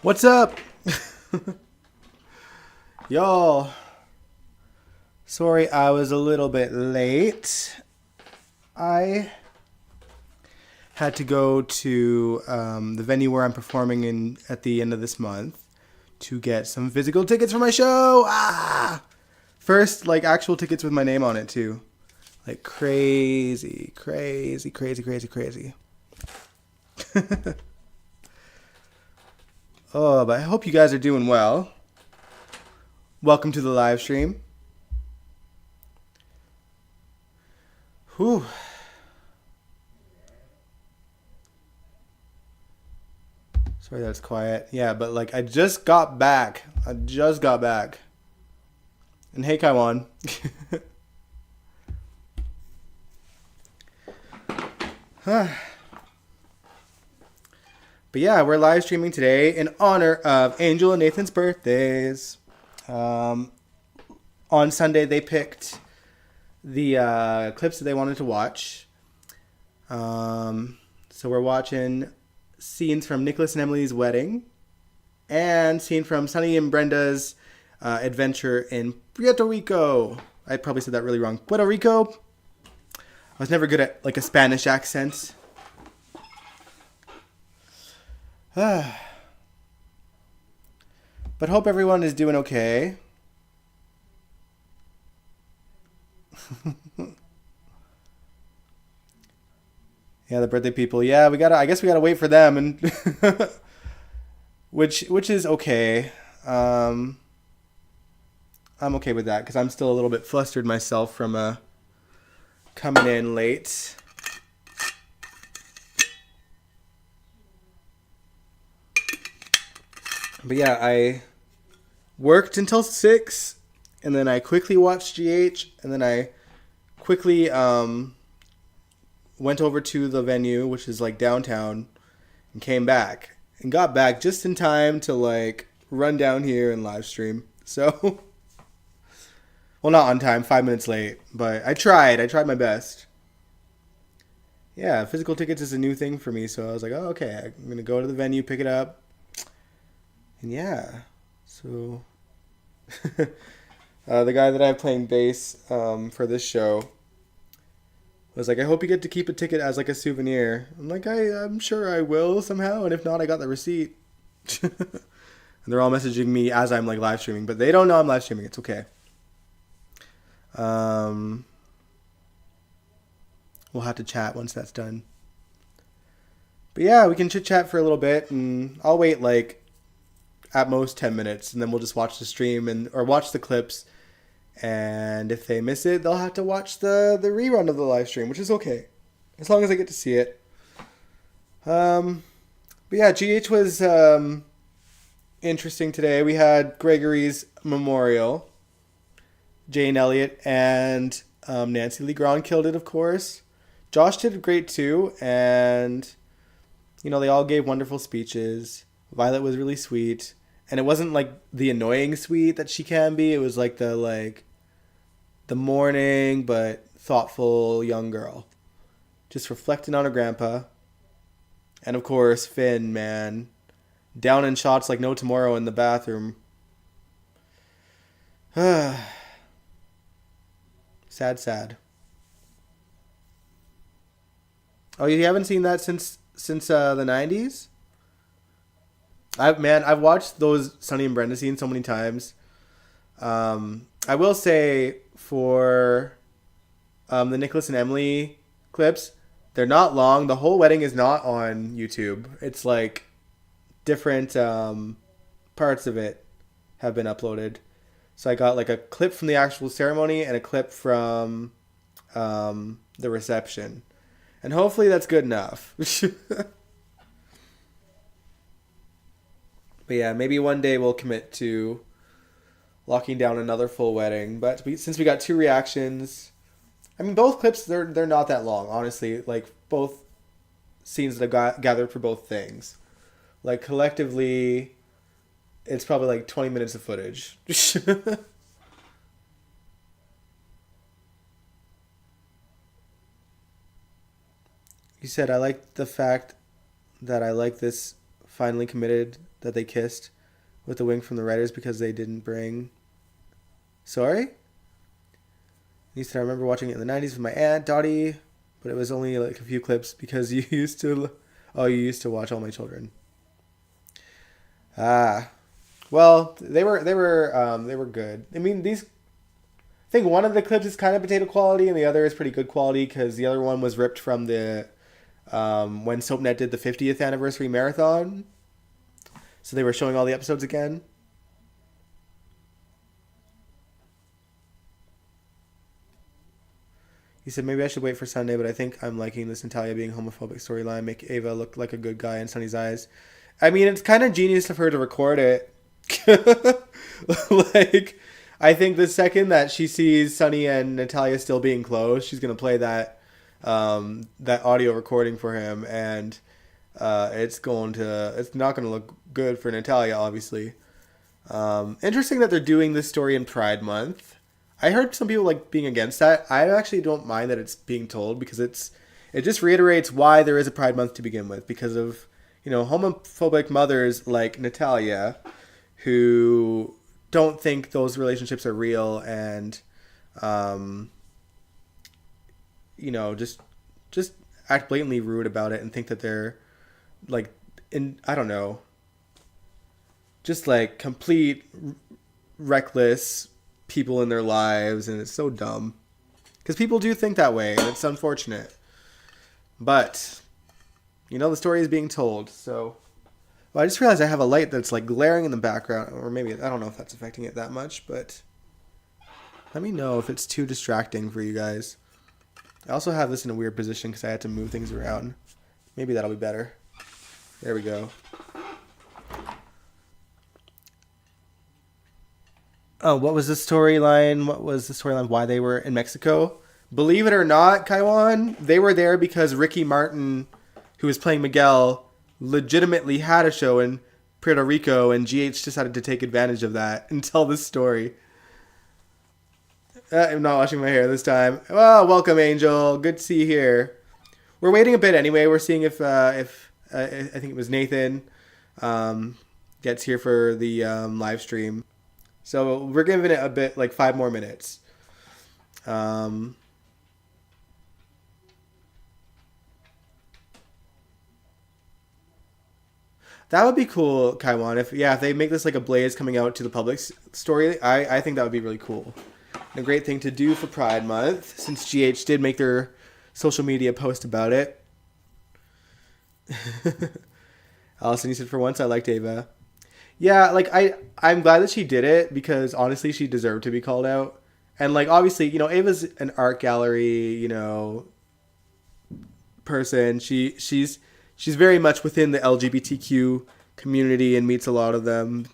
What's up? Y'all. Sorry I was a little bit late. I had to go to the venue where I'm performing in at the end of this month to get some physical tickets for my show. First, like, actual tickets with my name on it, too. Like, crazy. Oh, but I hope you guys are doing well. Welcome to the live stream. Whew. Sorry that's quiet. Yeah, but like I just got back. And hey, Kaiwan. But yeah, we're live streaming today in honor of Angel and Nathan's birthdays. On Sunday, they picked the clips that they wanted to watch. So we're watching scenes from Nikolas and Emily's wedding and scene from Sonny and Brenda's adventure in Puerto Rico. I probably said that really wrong. Puerto Rico. I was never good at like a Spanish accent. But hope everyone is doing okay. Yeah, the birthday people. Yeah, I guess we gotta wait for them, and which is okay. I'm okay with that because I'm still a little bit flustered myself from coming in late. But yeah, I worked until 6, and then I quickly watched GH, and then I quickly went over to the venue, which is like downtown, and came back. And got back just in time to like run down here and live stream. So, well, not on time, 5 minutes late, but I tried my best. Yeah, physical tickets is a new thing for me, so I was like, oh, okay, I'm going to go to the venue, pick it up. And yeah, so the guy that I have playing bass for this show was like, I hope you get to keep a ticket as like a souvenir. I'm like, I'm sure I will somehow, and if not, I got the receipt. And they're all messaging me as I'm like live streaming, but they don't know I'm live streaming. It's okay. We'll have to chat once that's done. But yeah, we can chit chat for a little bit, and I'll wait like at most 10 minutes, and then we'll just watch the stream or watch the clips. And if they miss it, they'll have to watch the rerun of the live stream, which is okay, as long as I get to see it. But yeah, GH was interesting today. We had Gregory's memorial. Jane Elliott and Nancy Lee Grahn killed it, of course. Josh did great too, and you know, they all gave wonderful speeches. Violet was really sweet. And it wasn't like the annoying sweet that she can be. It was like the mourning but thoughtful young girl. Just reflecting on her grandpa. And of course, Finn, man. Down in shots like no tomorrow in the bathroom. Sad. Oh, you haven't seen that since the 90s? I've watched those Sonny and Brenda scenes so many times. I will say for the Nikolas and Emily clips, they're not long. The whole wedding is not on YouTube. It's like different parts of it have been uploaded. So I got like a clip from the actual ceremony and a clip from the reception. And hopefully that's good enough. But yeah, maybe one day we'll commit to locking down another full wedding. But since we got 2 reactions, I mean, both clips, they're not that long, honestly. Like, both scenes that I got gathered for both things. Like, collectively, it's probably like 20 minutes of footage. You said, I like the fact that I like this finally committed that they kissed with the wink from the writers because they didn't bring. Sorry? He said, I remember watching it in the 90s with my aunt, Dottie, but it was only like a few clips because you used to. Oh, you used to watch All My Children. Ah. Well, they were good. I mean, these. I think one of the clips is kind of potato quality, and the other is pretty good quality because the other one was ripped from the when SoapNet did the 50th anniversary marathon. So they were showing all the episodes again. He said, maybe I should wait for Sunday, but I think I'm liking this Natalia being homophobic storyline, make Ava look like a good guy in Sonny's eyes. I mean, it's kind of genius of her to record it. Like, I think the second that she sees Sonny and Natalia still being close, she's going to play that audio recording for him, and it's not going to look good for Natalia, obviously. Interesting that they're doing this story in Pride Month. I heard some people like being against that. I actually don't mind that it's being told because it just reiterates why there is a Pride Month to begin with, because of, homophobic mothers like Natalia who don't think those relationships are real and just act blatantly rude about it and think that they're like I don't know, just like complete reckless people in their lives, and it's so dumb because people do think that way, and it's unfortunate, but the story is being told. So I just realized I have a light that's like glaring in the background, or maybe I don't know if that's affecting it that much, but let me know if it's too distracting for you guys. I also have this in a weird position because I had to move things around. Maybe that'll be better. There we go. Oh, what was the storyline? Why they were in Mexico? Believe it or not, Kaiwan, they were there because Ricky Martin, who was playing Miguel, legitimately had a show in Puerto Rico, and GH decided to take advantage of that and tell this story. I'm not washing my hair this time. Well, welcome, Angel. Good to see you here. We're waiting a bit anyway. We're seeing if I think it was Nathan gets here for the live stream. So we're giving it a bit, like 5 more minutes. That would be cool, Kaiwan. If they make this like a Blaze coming out to the public story, I think that would be really cool. And a great thing to do for Pride Month, since GH did make their social media post about it. Allison, you said, for once I liked Ava. Yeah, like I'm glad that she did it because honestly she deserved to be called out. And like obviously, Ava's an art gallery, person. She's very much within the LGBTQ community and meets a lot of them.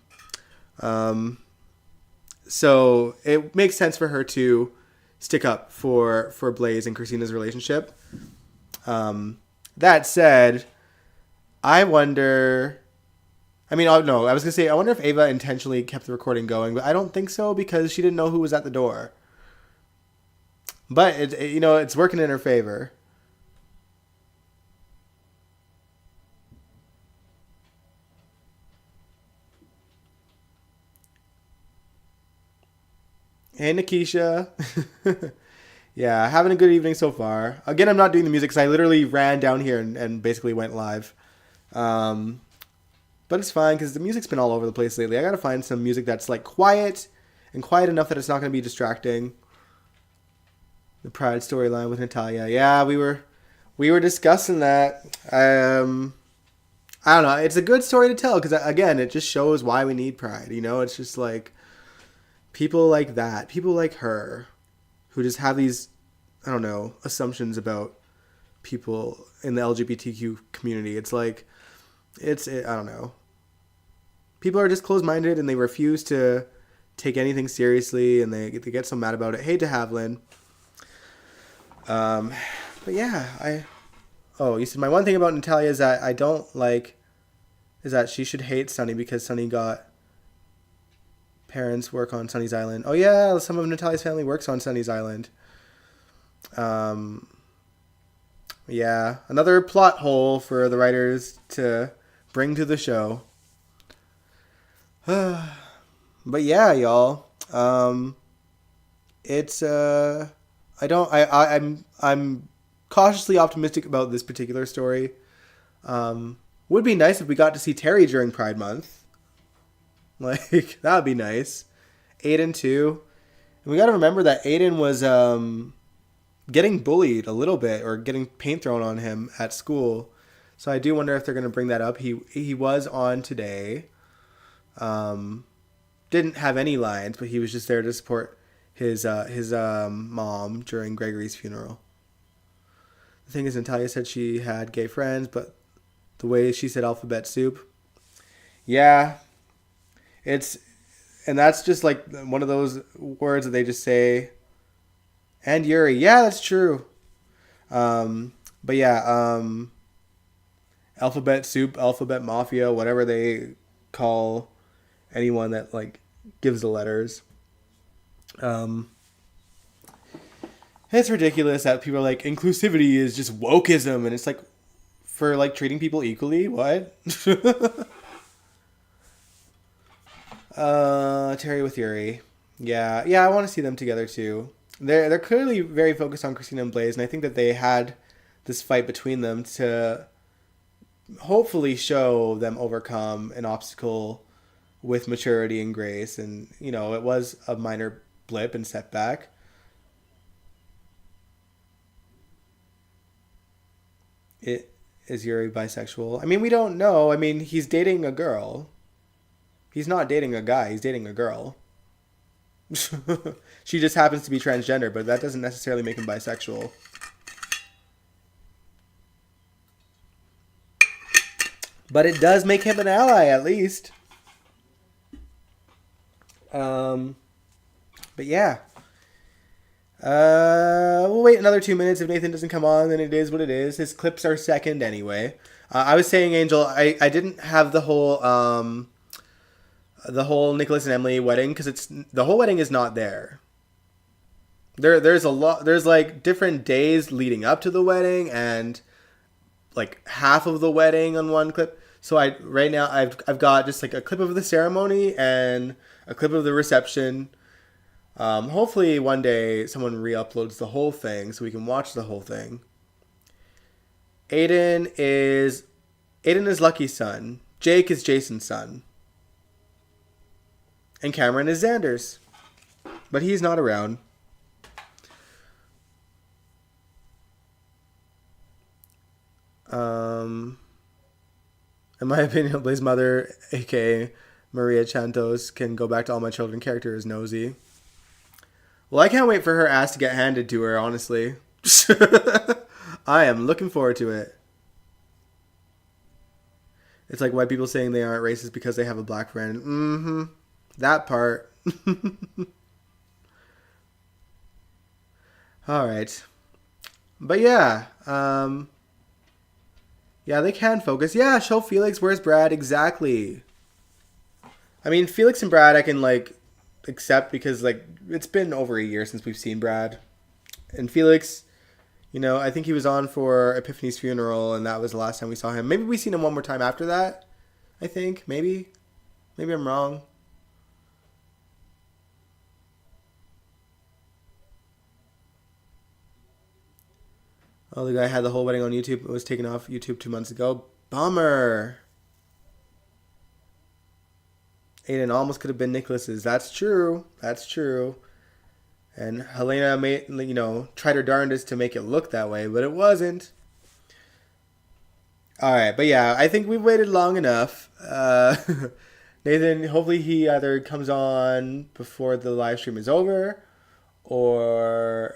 So it makes sense for her to stick up for Blaze and Christina's relationship. That said, I wonder... I was going to say, I wonder if Ava intentionally kept the recording going, but I don't think so because she didn't know who was at the door. But, it's working in her favor. Hey, Nikisha. Yeah, having a good evening so far. Again, I'm not doing the music because I literally ran down here and basically went live. But it's fine because the music's been all over the place lately. I gotta find some music that's like quiet and quiet enough that it's not gonna be distracting. The Pride storyline with Natalia. Yeah, we were discussing that. I don't know. It's a good story to tell because again, it just shows why we need Pride. It's just like people like that, people like her, who just have these, I don't know, assumptions about people in the LGBTQ community. It's like, I don't know. People are just closed-minded and they refuse to take anything seriously and they get so mad about it. Hey, de Havilland. But yeah, you said my one thing about Natalia is that I don't like is that she should hate Sonny because Sonny got parents work on Sonny's Island. Oh yeah, some of Natalia's family works on Sonny's Island. Yeah, another plot hole for the writers to bring to the show. But yeah, y'all. It's I don't I'm cautiously optimistic about this particular story. Would be nice if we got to see Terry during Pride Month. Like that would be nice. Aiden too. And we got to remember that Aiden was getting bullied a little bit or getting paint thrown on him at school. So I do wonder if they're going to bring that up. He was on today. Didn't have any lines, but he was just there to support his mom during Gregory's funeral. The thing is, Natalia said she had gay friends, but the way she said alphabet soup, yeah, and that's just like one of those words that they just say. And Yuri, yeah, that's true. But yeah, alphabet soup, alphabet mafia, whatever they call anyone that like gives the letters. It's ridiculous that people are like inclusivity is just wokeism, and it's like for like treating people equally. What? Terry with Yuri. Yeah, I want to see them together too. They're clearly very focused on Christina and Blaze, and I think that they had this fight between them to hopefully show them overcome an obstacle with maturity and grace. And you know, it was a minor blip and setback. Is Yuri bisexual? I mean, we don't know. I mean, he's dating a girl. He's not dating a guy. He's dating a girl. She just happens to be transgender, but that doesn't necessarily make him bisexual. But it does make him an ally, at least. But yeah. We'll wait another 2 minutes. If Nathan doesn't come on, then it is what it is. His clips are second anyway. I was saying, Angel, I didn't have the whole Nikolas and Emily wedding because the whole wedding is not there. There's a lot. There's like different days leading up to the wedding and like half of the wedding on one clip. So right now I've got just like a clip of the ceremony and a clip of the reception. Hopefully one day someone re-uploads the whole thing so we can watch the whole thing. Aiden is Lucky's son. Jake is Jason's son. And Cameron is Xander's. But he's not around. In my opinion, Blaze's mother, aka Maria Chantos, can go back to All My Children character as Nosy. Well, I can't wait for her ass to get handed to her, honestly. I am looking forward to it. It's like white people saying they aren't racist because they have a black friend. Mm-hmm. That part. All right. But yeah. Yeah, they can focus. Yeah, show Felix. Where's Brad? Exactly. I mean, Felix and Brad I can, like, accept because, like, it's been over a year since we've seen Brad. And Felix, you know, I think he was on for Epiphany's funeral, and that was the last time we saw him. Maybe we've seen him one more time after that, I think. Maybe. Maybe I'm wrong. Oh, the guy had the whole wedding on YouTube. It was taken off YouTube 2 months ago. Bummer. Aiden almost could have been Nikolas's. That's true. That's true. And Helena made, you know, tried her darndest to make it look that way, but it wasn't. All right, but yeah, I think we've waited long enough. Nathan, hopefully he either comes on before the live stream is over or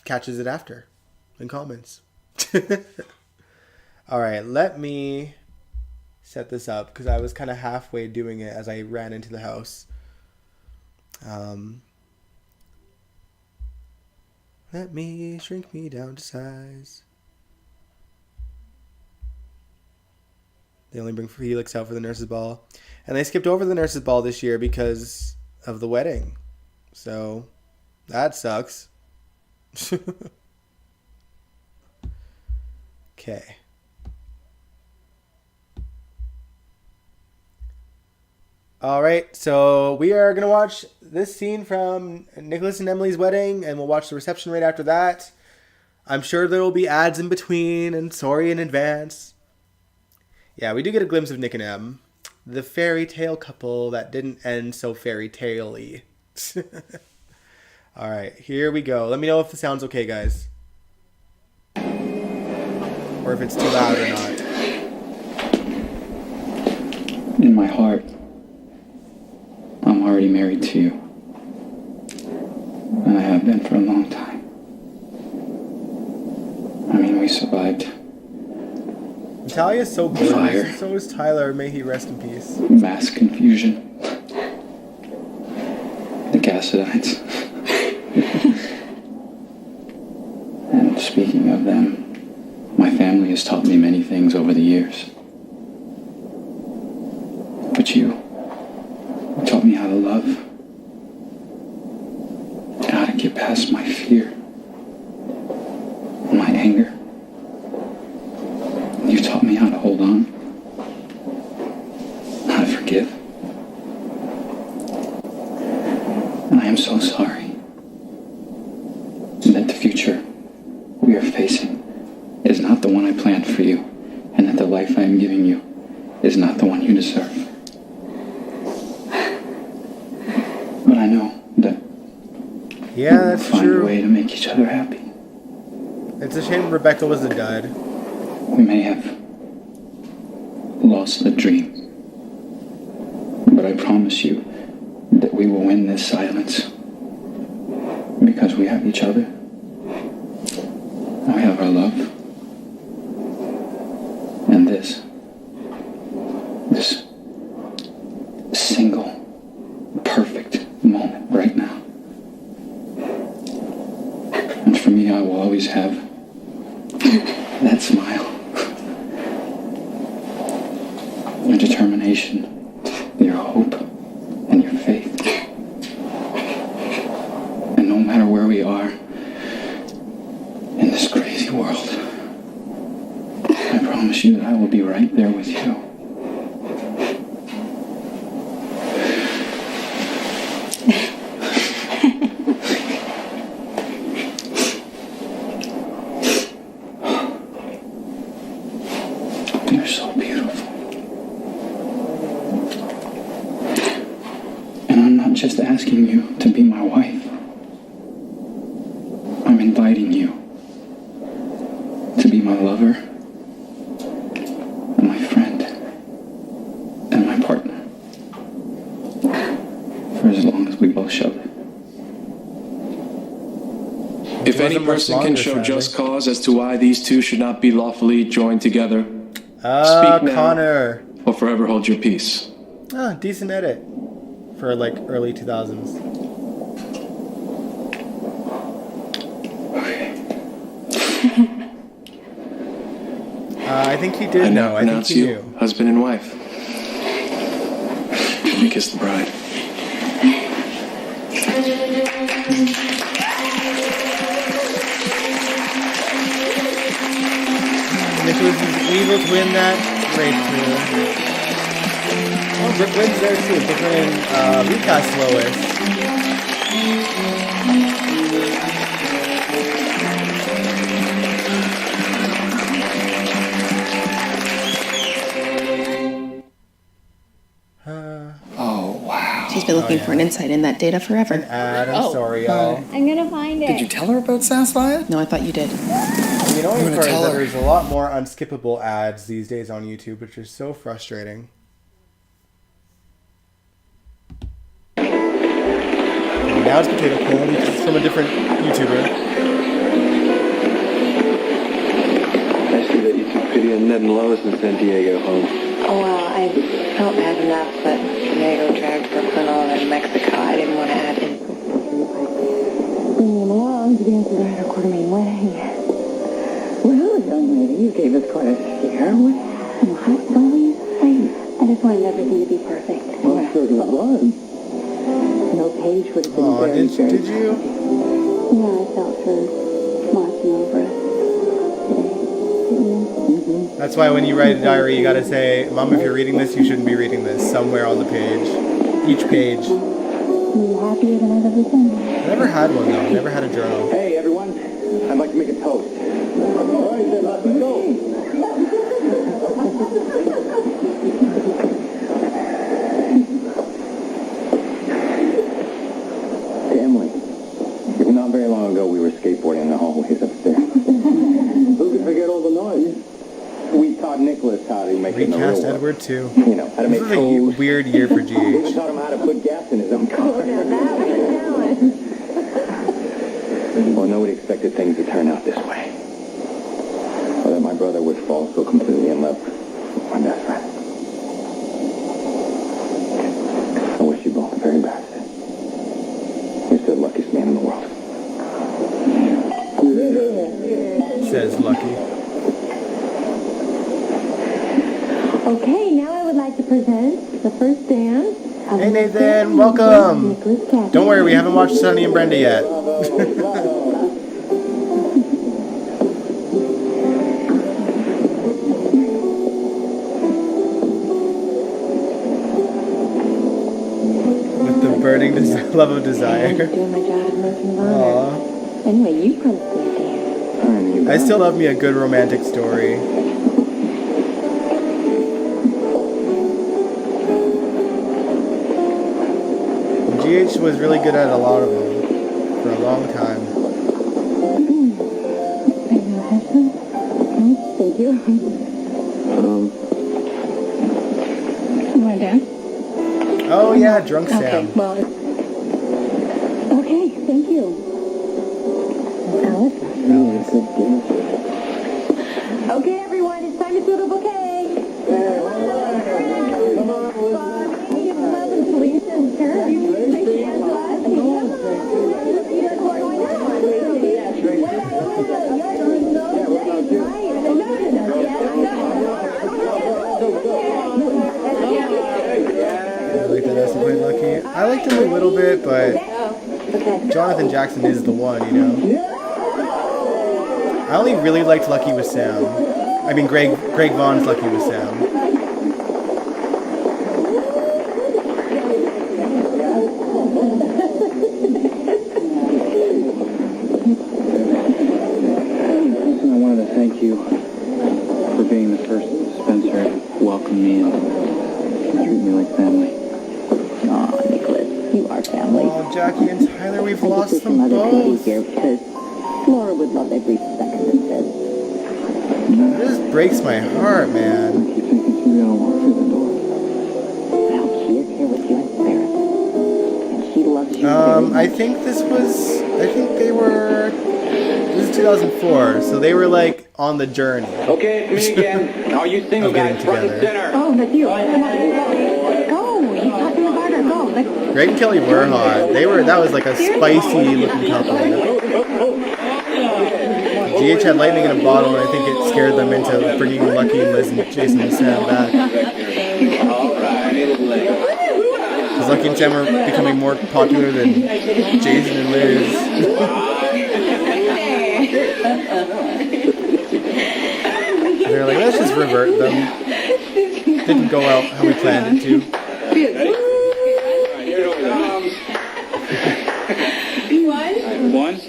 catches it after in comments. All right, let me set this up because I was kind of halfway doing it as I ran into the house. Let me shrink me down to size. They only bring Felix out for the nurse's ball. And they skipped over the nurse's ball this year because of the wedding. So, that sucks. Okay. All right, so we are going to watch this scene from Nikolas and Emily's wedding, and we'll watch the reception right after that. I'm sure there will be ads in between, and sorry in advance. Yeah, we do get a glimpse of Nick and Em, the fairy tale couple that didn't end so fairy tale-y. All right, here we go. Let me know if the sound's okay, guys. Or if it's too loud or not. In my heart, I'm already married to you. And I have been for a long time. I mean, we survived. Natalia's so gorgeous, fire. and so is Tyler. May he rest in peace. Mass confusion. The Gassidites. And speaking of them, my family has taught me many things over the years. But you taught me how to love, how to get past my fear, my anger. You taught me how to hold on, how to forgive. And I am so sorry that the future we are facing is not the one I planned for you, and that the life I am giving you is not the one you deserve. But I know that Yeah, that's we'll find true. a way to make each other happy. It's a shame Rebecca was a dud. We may have lost the dream, but I promise you that we will win this silence because we have each other. We have our love. And this single perfect moment right now. And for me, I will always have that smile. Your determination, your hope, and your faith. And no matter where we are in this crazy world, I promise you that I will be right there with you. You're so beautiful. And I'm not just asking you to be my wife. I'm inviting you to be my lover, and my friend, and my partner. For as long as we both shall live. If any wasn't much person can longer, show sadly. just cause as to why these two should not be lawfully joined together, Ah, Speak now. Connor. or forever hold your peace. Ah, decent edit for like early 2000s. Okay. I think he I did now know. I think pronounce he you knew. husband and wife. Let me kiss the bride. Nikolas is evil to win that breakthrough. Oh, Brooke wins there too. Brooke win recast Lois. Oh, wow. She's been looking for an insight in that data forever. An ad. I'm sorry, y'all. I'm gonna find it. Did you tell her about Sassliot? No, I thought you did. The annoying gonna part is tell that her. there's a lot more unskippable ads these days on YouTube, which is so frustrating. And now it's potato corn. It's from a different YouTuber. I see that you took pity on Ned and Lois and San Diego home. Oh, well, I felt bad enough that Diego dragged Brooklyn on in Mexico. I didn't want to add insult to injury by bringing him along to dance at our quarter main wedding. Well, young lady, you gave us quite a scare. What happened? What were you saying? I just wanted everything to be perfect. Well, it certainly was. No page would have been Oh, very, very did you? Yeah, I felt her watching over us today. Didn't you? That's why when you write a diary, you gotta say, Mom, if you're reading this, you shouldn't be reading this. Somewhere on the page. each page. You happier than I've ever been. I never had one though. I never had a journal. Hey, everyone. I'd like to make a toast. All right, then, let's go. Family. Not very long ago, we were skateboarding in the hallways upstairs. Who could forget all the noise? We taught Nikolas how to make it in the real Recast world. Edward too. You know, how to make This was a toast. weird year for We GH. taught him how to put gas in his own car. Well, nobody expected things to turn out this way. Or that my brother would fall so completely in love with my best friend. I wish you both the very best. You're still the luckiest man in the world. Says Lucky. Okay, now I would like to present the first dance. of Hey Mr. Nathan, and welcome. Mrs. Nikolas Cafe. Don't worry, we haven't watched Sonny and Brenda yet. With the burning love of desire. Doing my job as matron of honor. Aww. Anyway, you promised me a dance. I still love me a good romantic story. GH was really good at a lot of them for a long time. Thank you. You want to dance? Oh yeah, Drunk Okay, Sam. well, okay, thank you. Alice? Okay, everyone, it's time to fill the bouquet. Bobby, give love and Felicia and Karen. You take the hands off. Come on. What's going I like that Esther played Lucky. I liked him a little bit, but Jonathan Jackson is the one, you know? I only really liked Lucky with Sam. I mean, Greg Vaughn's Lucky with Sam. Listen, I wanted to thank you for being the first dispenser to welcome me and treat me like family. Aw, Nikolas, you are family. Oh, Jackie and Tyler, we've I just lost wish your them mother could be both. here because Laura would love every second of this. This breaks my heart, man. Keep thinking she's gonna walk through the door. I hope she is here with you in spirit. And she loves you very much. I think this is 2004, so they were like on the journey. Okay, it's me again. All you single Of getting guys, front and together. center. Oh, that's you. Come on. Go. He's talking about her. Go. Let's... Greg and Kelly were hot. That was like a spicy looking couple. GH had lightning in a bottle, and I think it scared them into bringing Lucky and Liz and Jason and Sam back. Because Lucky and Sam are becoming more popular than Jason and Liz. They're like, let's just revert them. Didn't go out how we planned it to. One, two,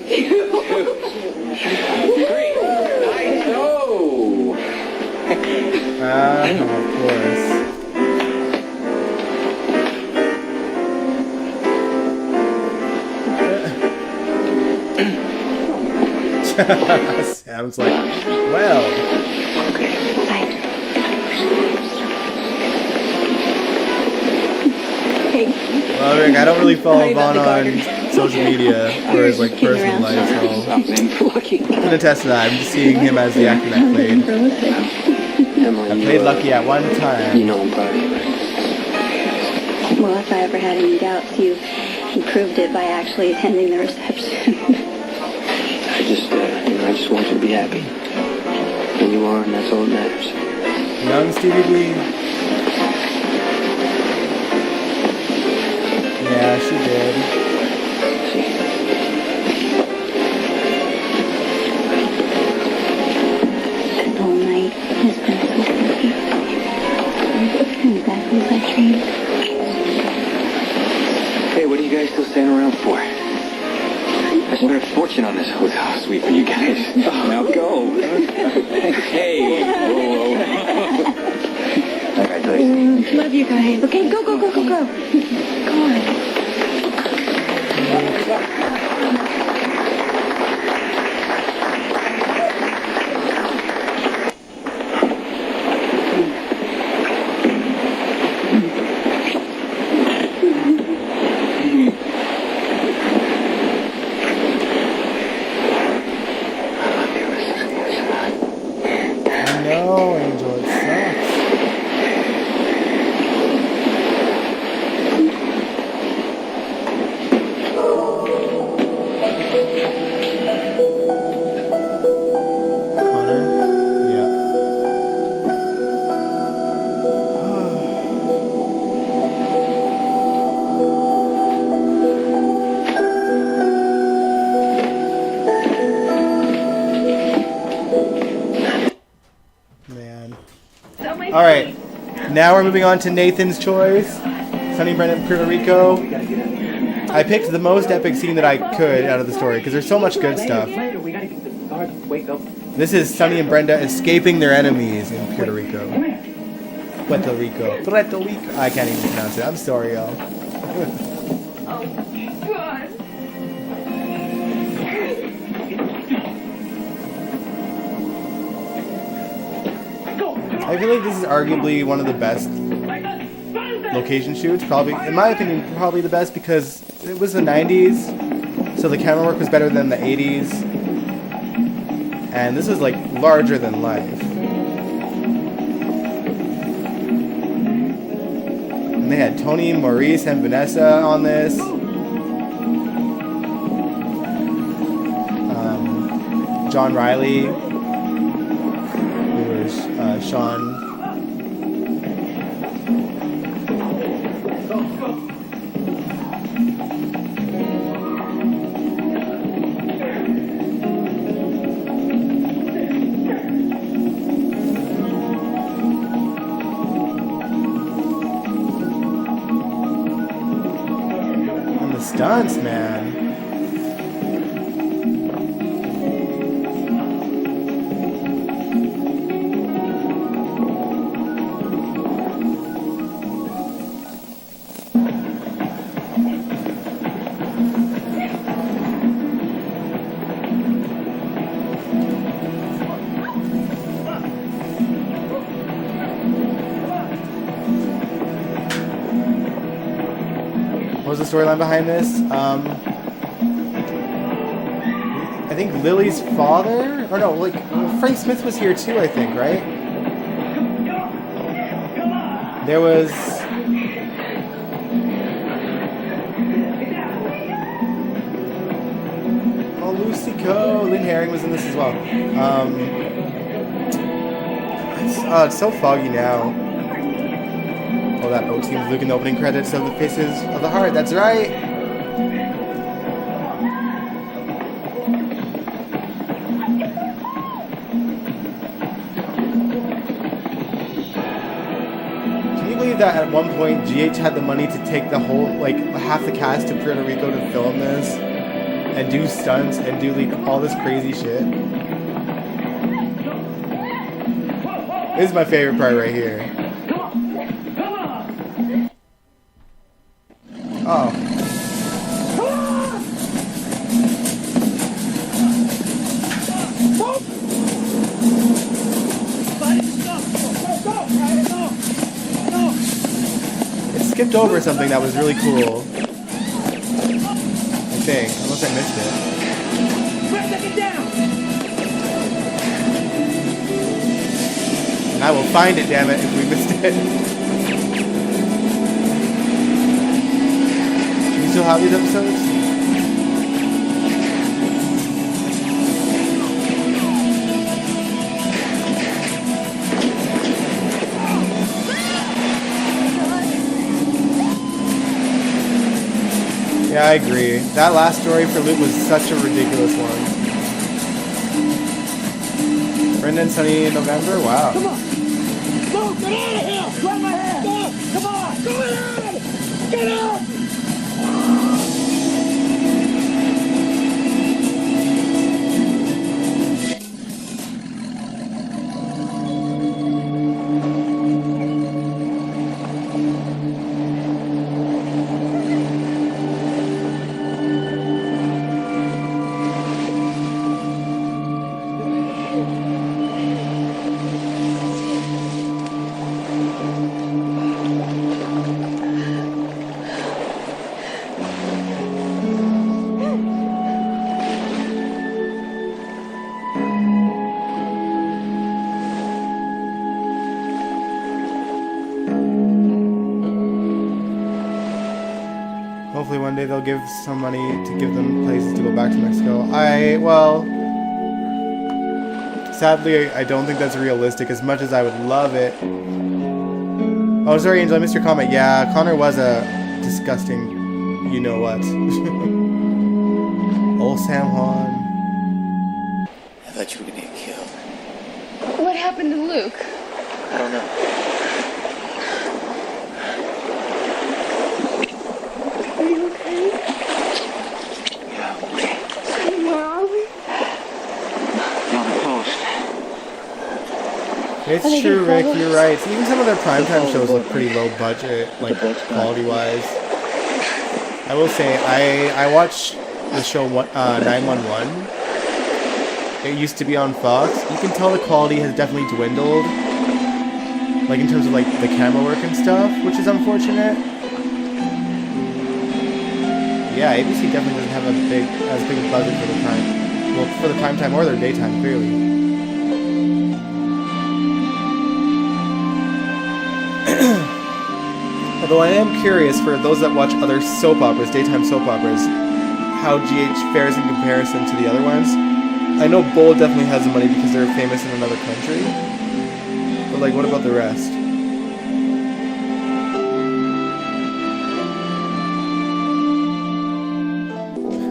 three. Nice. Oh. Of course. Sam's like, well. Well, Rick, I don't really follow Vaughn on social media or his like personal life, so I can attest to that. I'm just seeing him as the actor that played. I played Lucky at one time. You know I'm proud of you. Well, if I ever had any doubts, you proved it by actually attending the reception. I just want you to be happy. And you are, and that's all that matters. Young Stevie B. Yeah, she did. This whole night has been so happy. Exactly as I dreamed. reservation on this hotel suite for you guys. Now go. Hey. Whoa. Congratulations. Love you guys. Okay, go. Come on. No, Angel, it sucks. Connor? Yeah. Man. All right, now we're moving on to Nathan's choice. Sonny, Brenda, Puerto Rico. I picked the most epic scene that I could out of the story because there's so much good stuff. This is Sonny and Brenda escaping their enemies in Puerto Rico. Puerto Rico. I can't even pronounce it. I'm sorry, y'all. I feel like this is arguably one of the best location shoots. Probably, in my opinion, probably the best because it was the 90s, so the camera work was better than the 80s. And this is like larger than life. And they had Tony, Maurice, and Vanessa on this. John Riley, who was Sean. Stunts, man. What was the storyline behind this? I think Lily's father? Or no, like, Frank Smith was here too, I think, right? There was... Oh, Lucy Coe. Lynn Herring was in this as well. It's so foggy now. Oh, that boat team's looking the opening credits of the Faces of the Heart. That's right. Can you believe that at one point GH had the money to take the whole, like, half the cast to Puerto Rico to film this and do stunts and do like all this crazy shit? This is my favorite part right here. Oh. It skipped over something that was really cool. I think, unless I missed it. And I will find it, damn it, if we missed it. Still have these episodes? Yeah, I agree. That last story for Luke was such a ridiculous one. Brenda and Sonny in November? Wow. Come on! Luke, get out of here! Grab my hand! Go! Come on! Go ahead! Get out! Hopefully one day they'll give some money to give them places to go back to Mexico. Sadly, I don't think that's realistic as much as I would love it. Oh, sorry, Angel, I missed your comment. Yeah, Connor was a disgusting you-know-what. Old San Juan. I thought you were gonna get killed. What happened to Luke? I don't know. Are you okay? Yeah. Where are we? You're on the coast. It's true, Rick, you're right. Even some of their primetime shows look pretty low budget, like quality-wise. I will say, I watched the show 911. It used to be on Fox. You can tell the quality has definitely dwindled, like in terms of like the camera work and stuff, which is unfortunate. Yeah, ABC definitely doesn't have as big a budget for the primetime or their daytime, clearly. Although I am curious for those that watch other soap operas, daytime soap operas, how GH fares in comparison to the other ones. I know Bold definitely has the money because they're famous in another country. But like, what about the rest?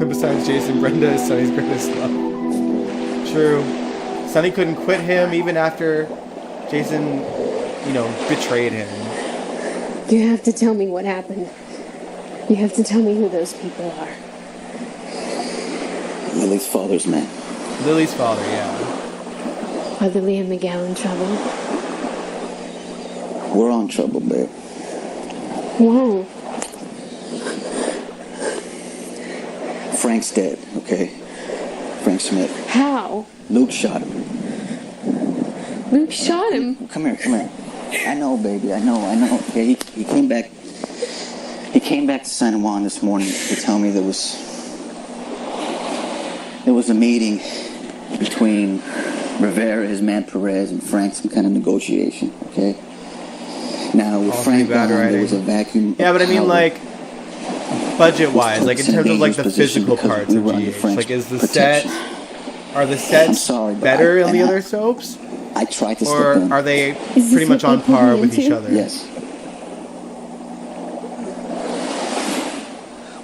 Besides Jason, Brenda is Sonny's greatest love. True. Sonny couldn't quit him even after Jason, betrayed him. You have to tell me what happened. You have to tell me who those people are. Lily's father's man. Lily's father, yeah. Are Lily and Miguel in trouble? We're on trouble, babe. Whoa. Frank's dead, okay? Frank Smith. How? Luke shot him. Luke shot him? Come here. I know, baby, I know. Okay, he came back. He came back to San Juan this morning to tell me there was a meeting between Rivera, his man Perez, and Frank, some kind of negotiation, okay? Now, with Frank gone, there was a vacuum. Yeah, but I mean, like, budget-wise, like, in terms of, like, the physical parts of GH, like, are the sets better in the other soaps? I tried to or are they pretty much on par with each other? Yes.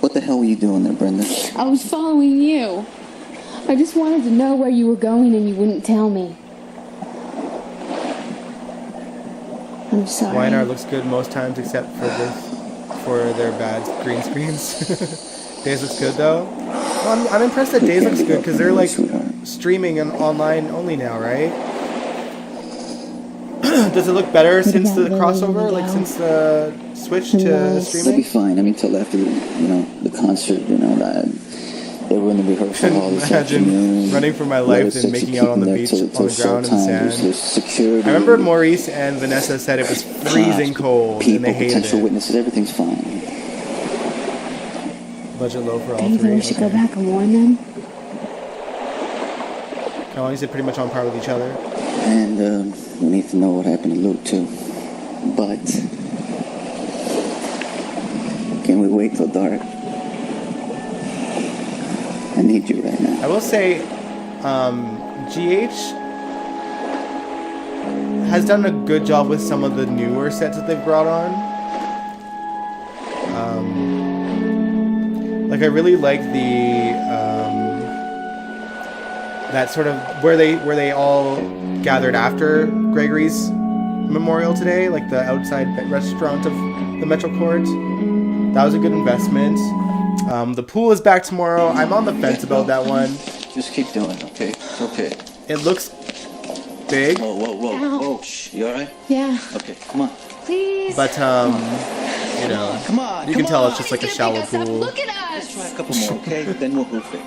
What the hell were you doing there, Brenda? I was following you. I just wanted to know where you were going and you wouldn't tell me. I'm sorry. Weinar looks good most times except for their bad green screens. Days looks good though. Well, I'm impressed that Days looks good because they're like streaming and online only now, right? Does it look better since the crossover? Like since the switch to streaming? It'll be fine. I mean, till after the concert, they were in the rehearsal hall this afternoon. Running for my life and making out on the beach, on the ground in the sand. I remember Maurice and Vanessa said it was freezing cold and they hated potential it. Witnesses, everything's fine. Budget low for all Do you three. think we should go back and warn them? How long is it pretty much on par with each other? And we need to know what happened to Luke too. But can we wait till dark? I need you right now. I will say, GH has done a good job with some of the newer sets that they've brought on. Like I really like the that sort of where they all gathered after Gregory's memorial today, like the outside restaurant of the Metro Court. That was a good investment. The pool is back tomorrow. I'm on the fence about that one. Just keep doing it, okay? It's okay. It looks big. Whoa. Shh. You alright? Yeah. Okay, come on. Please. But, Come on. You can tell it's just like a shallow pool. Look at us. Let's try a couple more, okay? Then we'll hoof it.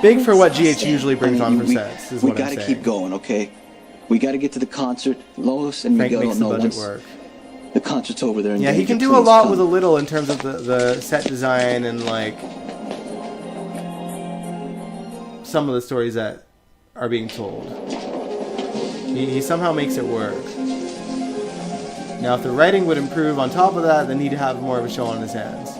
Big for what GH usually brings on for sets, is what I'm saying. We gotta keep going, okay? We gotta get to the concert. Lois and Frank Miguel makes don't the know budget once work. the concert's over there. Yeah, he can do a lot with a little in terms of the set design and like some of the stories that are being told. He somehow makes it work. Now, if the writing would improve on top of that, then he'd have more of a show on his hands.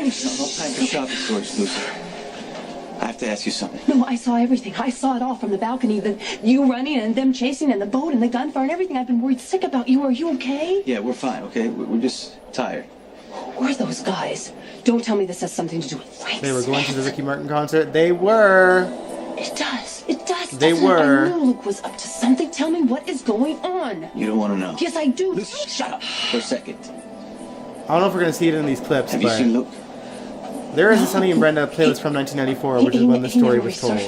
No time for shopping stories, Lucy. I have to ask you something. No, I saw everything. I saw it all from the balcony. You running and them chasing and the boat and the gunfire and everything. I've been worried sick about you. Are you okay? Yeah, we're fine, okay? We're just tired. Who are those guys? Don't tell me this has something to do with Frank. They were going to the Ricky Martin concert. They were. It does. It does. They were. I knew Luke was up to something. Tell me what is going on. You don't want to know. Yes, I do. Lucy, shut up for a second. I don't know if we're going to see it in these clips, Have you but seen Luke? there is a Sonny and Brenda playlist from 1994, which is when the story was told.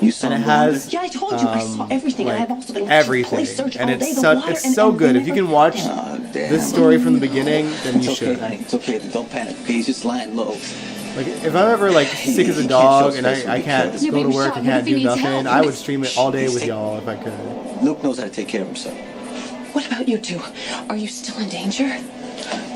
You saw And it him has Yeah, I told you. I saw everything. like, and I've also been everything. search And all day, it's the water it's and so good. everything. If you can watch Oh, damn. this story from the beginning, then you It's okay, should. honey. It's okay. Don't panic, okay? He's just lying low. Like, if I'm ever like sick as a You can't dog show and face I when can't you go to baby, work, shut I up. can't If he do needs nothing, help, I would stream it all day with y'all if I could. Luke knows how to take care of himself. What about you two? Are you still in danger?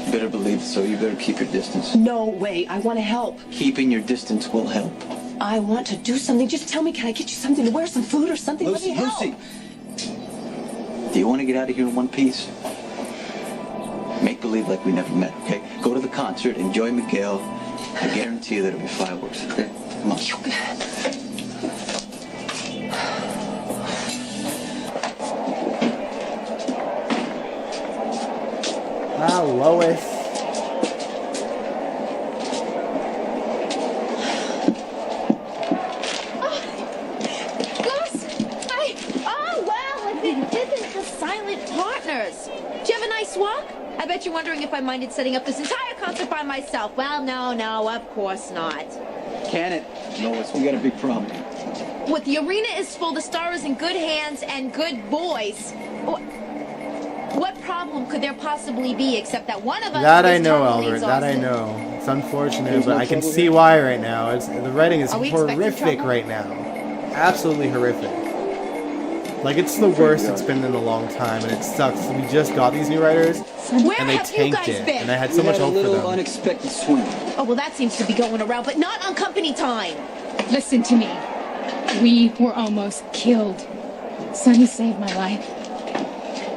You better believe so. You better keep your distance. No way. I want to help. Keeping your distance will help. I want to do something. Just tell me, can I get you something to wear, some food or something? Lucy, Let me help. Lucy! Do you want to get out of here in one piece? Make believe like we never met, okay? Go to the concert, enjoy Miguel. I guarantee you there'll be fireworks, okay? Come on. Ah, Lois. Silent partners. Do you have a nice walk? I bet you're wondering if I minded setting up this entire concert by myself. Well, no, of course not. Can it? Lois, we got a big problem. What, the arena is full, the star is in good hands and good voice. What problem could there possibly be except that one of us That I is know, terminally Albert. That I exhausted? know. It's unfortunate, There's but no I can trouble see here? why right now. The writing is Are we expecting horrific trouble? right now. Absolutely horrific. Like, it's the worst it's been in a long time, and it sucks. We just got these new writers, Where and they have you tanked guys it, been? and I had so much hope for them. Unexpected swing. Oh, well, that seems to be going around, but not on company time. Listen to me. We were almost killed. Sonny saved my life.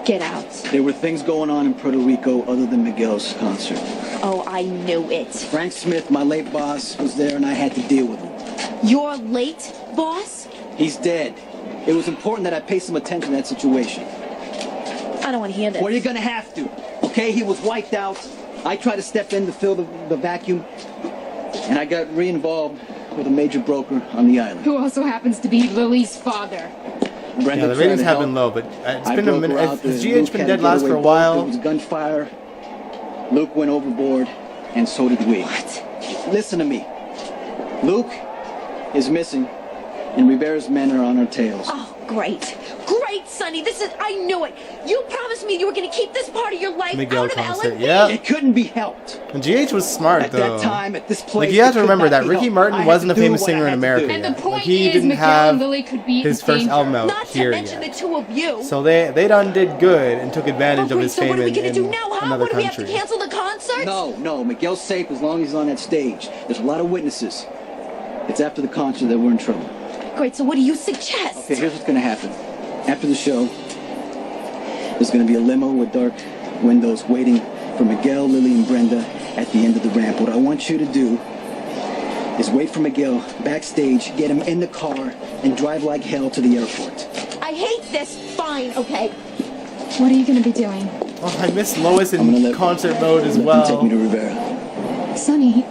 Get out. There were things going on in Puerto Rico other than Miguel's concert. Oh, I knew it. Frank Smith, my late boss, was there and I had to deal with him. Your late boss? He's dead. It was important that I pay some attention to that situation. I don't want to hear this. Well, you're gonna have to. Okay, he was wiped out. I tried to step in to fill the vacuum, and I got re-involved with a major broker on the island. Who also happens to be Lily's father. Brenda Yeah, the tried ratings to have help. been low, but it's I been a broke her minute. out. Has Luke GH had been to dead get last away for a both. while? There was gunfire. Luke went overboard, and so did we. What? Listen to me. Luke is missing, and Rivera's men are on our tails. Oh, great. Great, Sonny. I knew it. You promised me you were going to keep this part of your life Miguel out of concert, L&B. yeah. It couldn't be helped. And GH was smart, At though. that time, at this place, Like, you have to it could remember not that be Ricky helped. Martin I had wasn't a to do famous what I singer in had to America do. And the yet. point Like, he is, didn't Miguel have and Lily could be his in first danger. album out Not to here mention yet. the two of you. So they done did good and took advantage of great. his So fame what are we in going to do now, huh? another What, do we have to country. cancel the concert? No, Miguel's safe as long as he's on that stage. There's a lot of witnesses. It's after the concert that we're in trouble. Great, so what do you suggest? Okay, here's what's gonna happen. After the show, there's gonna be a limo with dark windows waiting for Miguel, Lily, and Brenda at the end of the ramp. What I want you to do is wait for Miguel backstage, get him in the car, and drive like hell to the airport. I hate this. Fine, okay. What are you going to be doing? Oh, I miss Lois I'm gonna in let concert mode as Take well. me to Rivera. Sonny,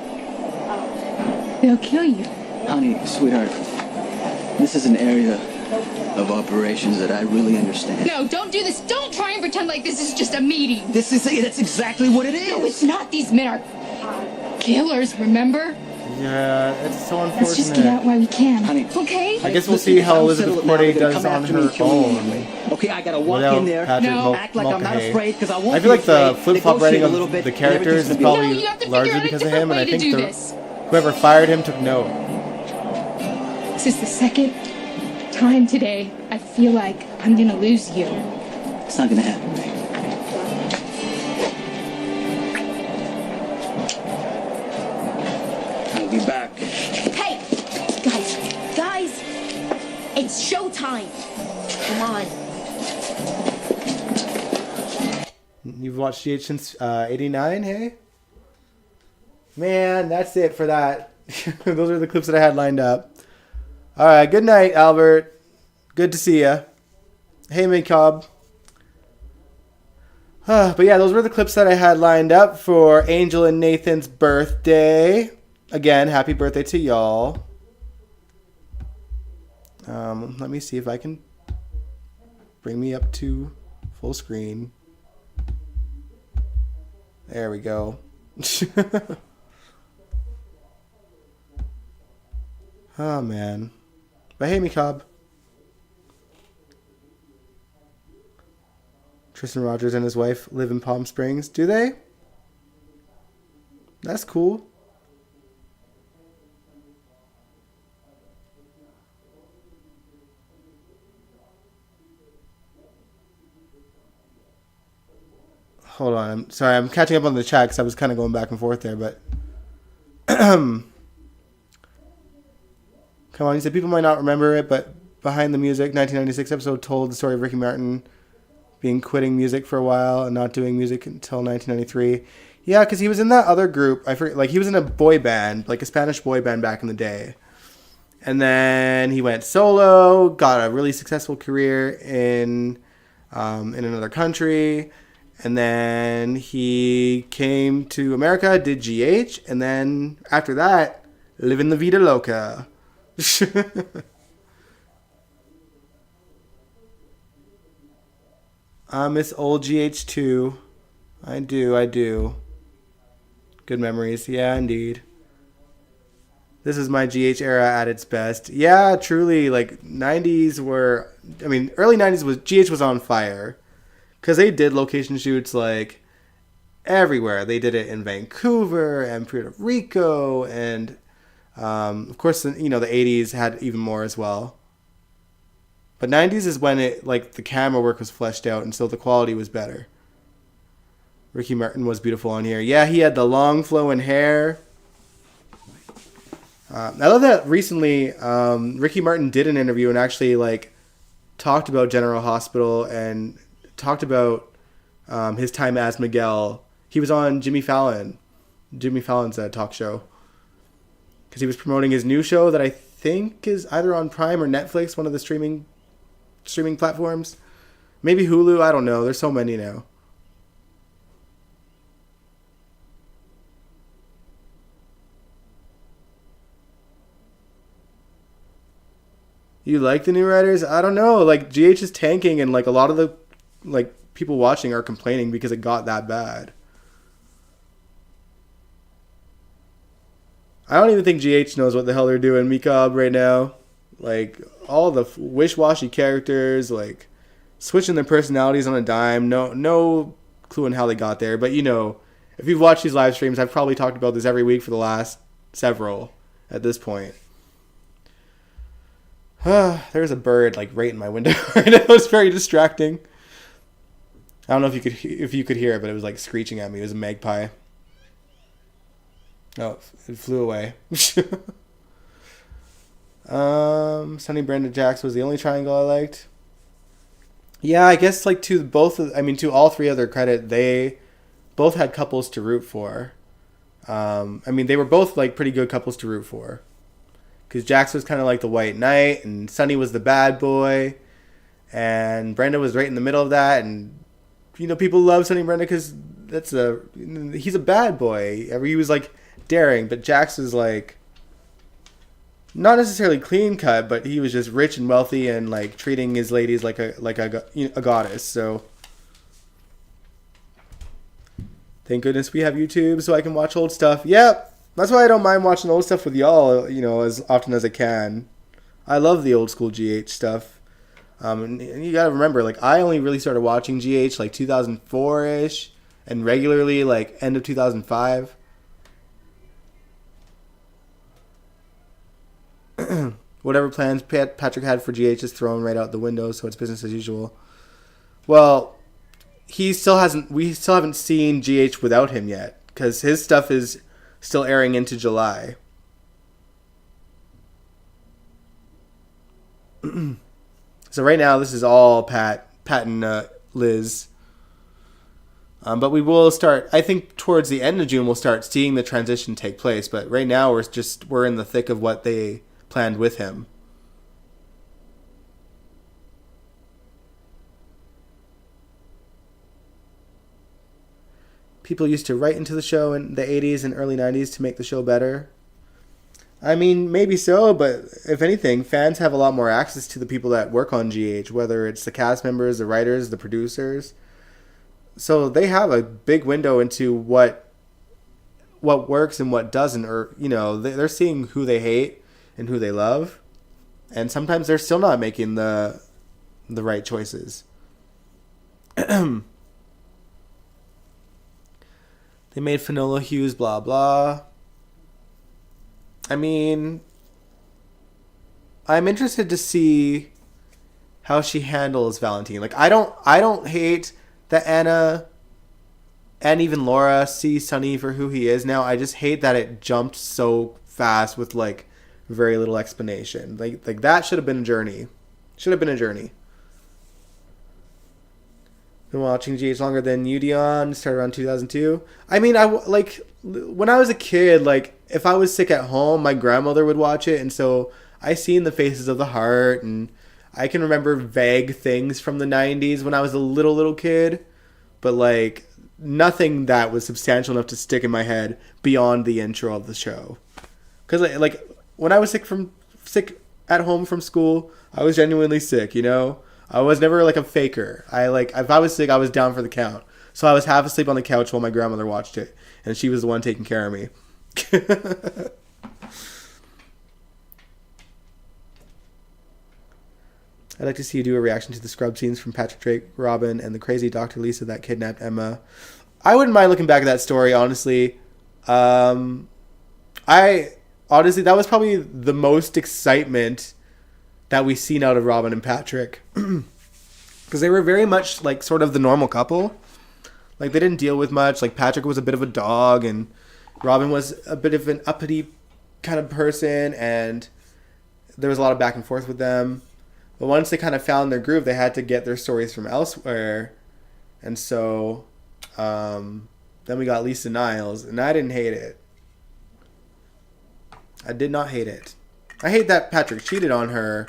they'll kill you. Honey, sweetheart, this is an area of operations that I really understand. No, don't do this. Don't try and pretend like this is just a meeting. That's exactly what it is. No, it's not. These men are killers, remember? Yeah, it's so Let's just get out unfortunate. while we can. Honey, Okay? I guess we'll listen, see how I'm Elizabeth settled now. Porte They're gonna does come on after me her and kill me own. anyway. Okay, I gotta walk Without in there, Patrick No. act like I'm not Mulcahy. afraid, because I won't I feel like be the afraid. flip-flop writing Negotiate a of little bit, the and characters everything's is gonna be probably No, you have to figure largely out a because of different him, and I way to think do this. whoever fired him took note. This is the second time today I feel like I'm gonna lose you. It's not gonna happen, Ray. I'll be back. Hey, guys, it's showtime. Come on. You've watched GH since '89, hey? Man, that's it for that. Those are the clips that I had lined up. All right, good night, Albert. Good to see ya. Hey, Macabre. But yeah, those were the clips that I had lined up for Angel and Nathan's birthday. Again, happy birthday to y'all. Let me see if I can bring me up to full screen. There we go. Oh, man. But hey, Macabre. Tristan Rogers and his wife live in Palm Springs. Do they? That's cool. Hold on. I'm sorry. I'm catching up on the chat because I was kind of going back and forth there. But come on. He said people might not remember it, but Behind the Music 1996 episode told the story of Ricky Martin quitting music for a while and not doing music until 1993. Yeah, because he was in that other group. I forget. Like he was in a boy band, like a Spanish boy band back in the day. And then he went solo, got a really successful career in another country. And then he came to America, did GH, and then after that, living the vida loca. I miss old GH2. I do. Good memories. Yeah, indeed. This is my GH era at its best. Yeah, truly, like, 90s were... I mean, early 90s was... GH was on fire. Because they did location shoots, like, everywhere. They did it in Vancouver and Puerto Rico. And, of course, you know, the 80s had even more as well. But 90s is when it, like, the camera work was fleshed out. And so the quality was better. Ricky Martin was beautiful on here. Yeah, he had the long flowing hair. I love that recently Ricky Martin did an interview and actually like talked about General Hospital and talked about his time as Miguel. He was on Jimmy Fallon's talk show because he was promoting his new show that I think is either on Prime or Netflix, one of the streaming platforms. Maybe Hulu, I don't know. There's so many now. You like the new writers? I don't know. Like, GH is tanking, and, like, a lot of the, like, people watching are complaining because it got that bad. I don't even think GH knows what the hell they're doing, Macabre, right now. Like, all the wish-washy characters, like, switching their personalities on a dime. No clue on how they got there. But, you know, if you've watched these live streams, I've probably talked about this every week for the last several at this point. There's a bird like right in my window right now. It's very distracting. I don't know if you could hear it, but it was like screeching at me. It was a magpie. Oh, it flew away. Sonny, Brenda, Jax was the only triangle I liked. Yeah, I guess like to all three of their credit, they both had couples to root for. They were both like pretty good couples to root for. Because Jax was kind of like the white knight, and Sonny was the bad boy, and Brenda was right in the middle of that. And you know, people love Sonny and Brenda because he's a bad boy. He was like daring, but Jax was like not necessarily clean cut, but he was just rich and wealthy and like treating his ladies like a goddess. So thank goodness we have YouTube so I can watch old stuff. Yep. That's why I don't mind watching old stuff with y'all, you know, as often as I can. I love the old school GH stuff. And you gotta remember, like, I only really started watching GH like 2004-ish, and regularly like end of 2005. Whatever plans Patrick had for GH is thrown right out the window, so it's business as usual. Well, we still haven't seen GH without him yet, because his stuff is still airing into July. So right now, this is all Pat and Liz. But we will start, I think towards the end of June, we'll start seeing the transition take place. But right now, we're in the thick of what they planned with him. People used to write into the show in the 80s and early 90s to make the show better. I mean, maybe so, but if anything, fans have a lot more access to the people that work on GH, whether it's the cast members, the writers, the producers. So they have a big window into what works and what doesn't, or, you know, they're seeing who they hate and who they love. And sometimes they're still not making the right choices. They made Finola Hughes, blah, blah. I mean, I'm interested to see how she handles Valentine. Like, I don't hate that Anna and even Laura see Sonny for who he is now. I just hate that it jumped so fast with, like, very little explanation. Like that should have been a journey. Should have been a journey. Been watching GH longer than you, Dion. Started around 2002. I mean, when I was a kid, like, if I was sick at home, my grandmother would watch it, and so I seen the Faces of the Heart, and I can remember vague things from the 90s when I was a little kid, but, like, nothing that was substantial enough to stick in my head beyond the intro of the show. Because, like, when I was sick at home from school, I was genuinely sick, you know? I was never, like, a faker. If I was sick, I was down for the count. So I was half asleep on the couch while my grandmother watched it, and she was the one taking care of me. I'd like to see you do a reaction to the scrub scenes from Patrick Drake, Robin, and the crazy Dr. Lisa that kidnapped Emma. I wouldn't mind looking back at that story, honestly. Honestly, that was probably the most excitement that we've seen out of Robin and Patrick. Because they were very much, like, sort of the normal couple. Like, they didn't deal with much. Like, Patrick was a bit of a dog, and Robin was a bit of an uppity kind of person, and there was a lot of back and forth with them. But once they kind of found their groove, they had to get their stories from elsewhere. And so, then we got Lisa Niles, and I didn't hate it. I did not hate it. I hate that Patrick cheated on her.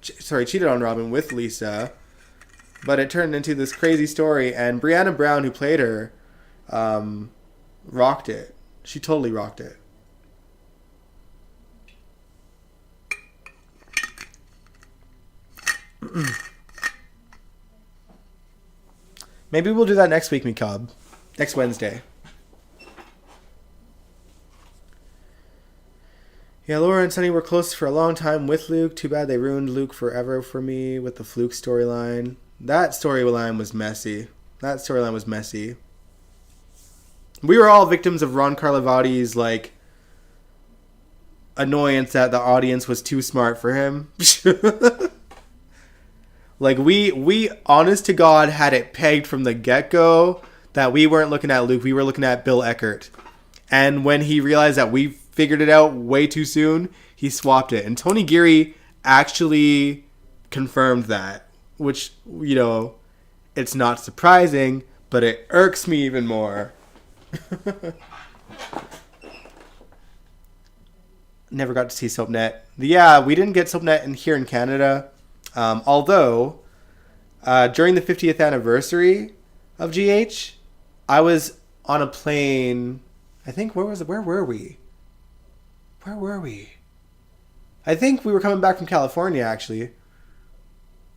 Cheated on Robin with Lisa. But it turned into this crazy story, and Brianna Brown, who played her, rocked it. She totally rocked it. Maybe we'll do that next week, Mikab. Next Wednesday. Yeah, Laura and Sonny were close for a long time with Luke. Too bad they ruined Luke forever for me with the Fluke storyline. That storyline was messy. We were all victims of Ron Carlivati's, like, annoyance that the audience was too smart for him. Like, we honest to God had it pegged from the get-go that we weren't looking at Luke, we were looking at Bill Eckert. And when he realized that we figured it out way too soon, he swapped it. And Tony Geary actually confirmed that, which, you know, it's not surprising, but it irks me even more. Never got to see SoapNet. Yeah, we didn't get SoapNet here in Canada. Although, during the 50th anniversary of GH, I was on a plane. I think, where were we? I think we were coming back from California, actually.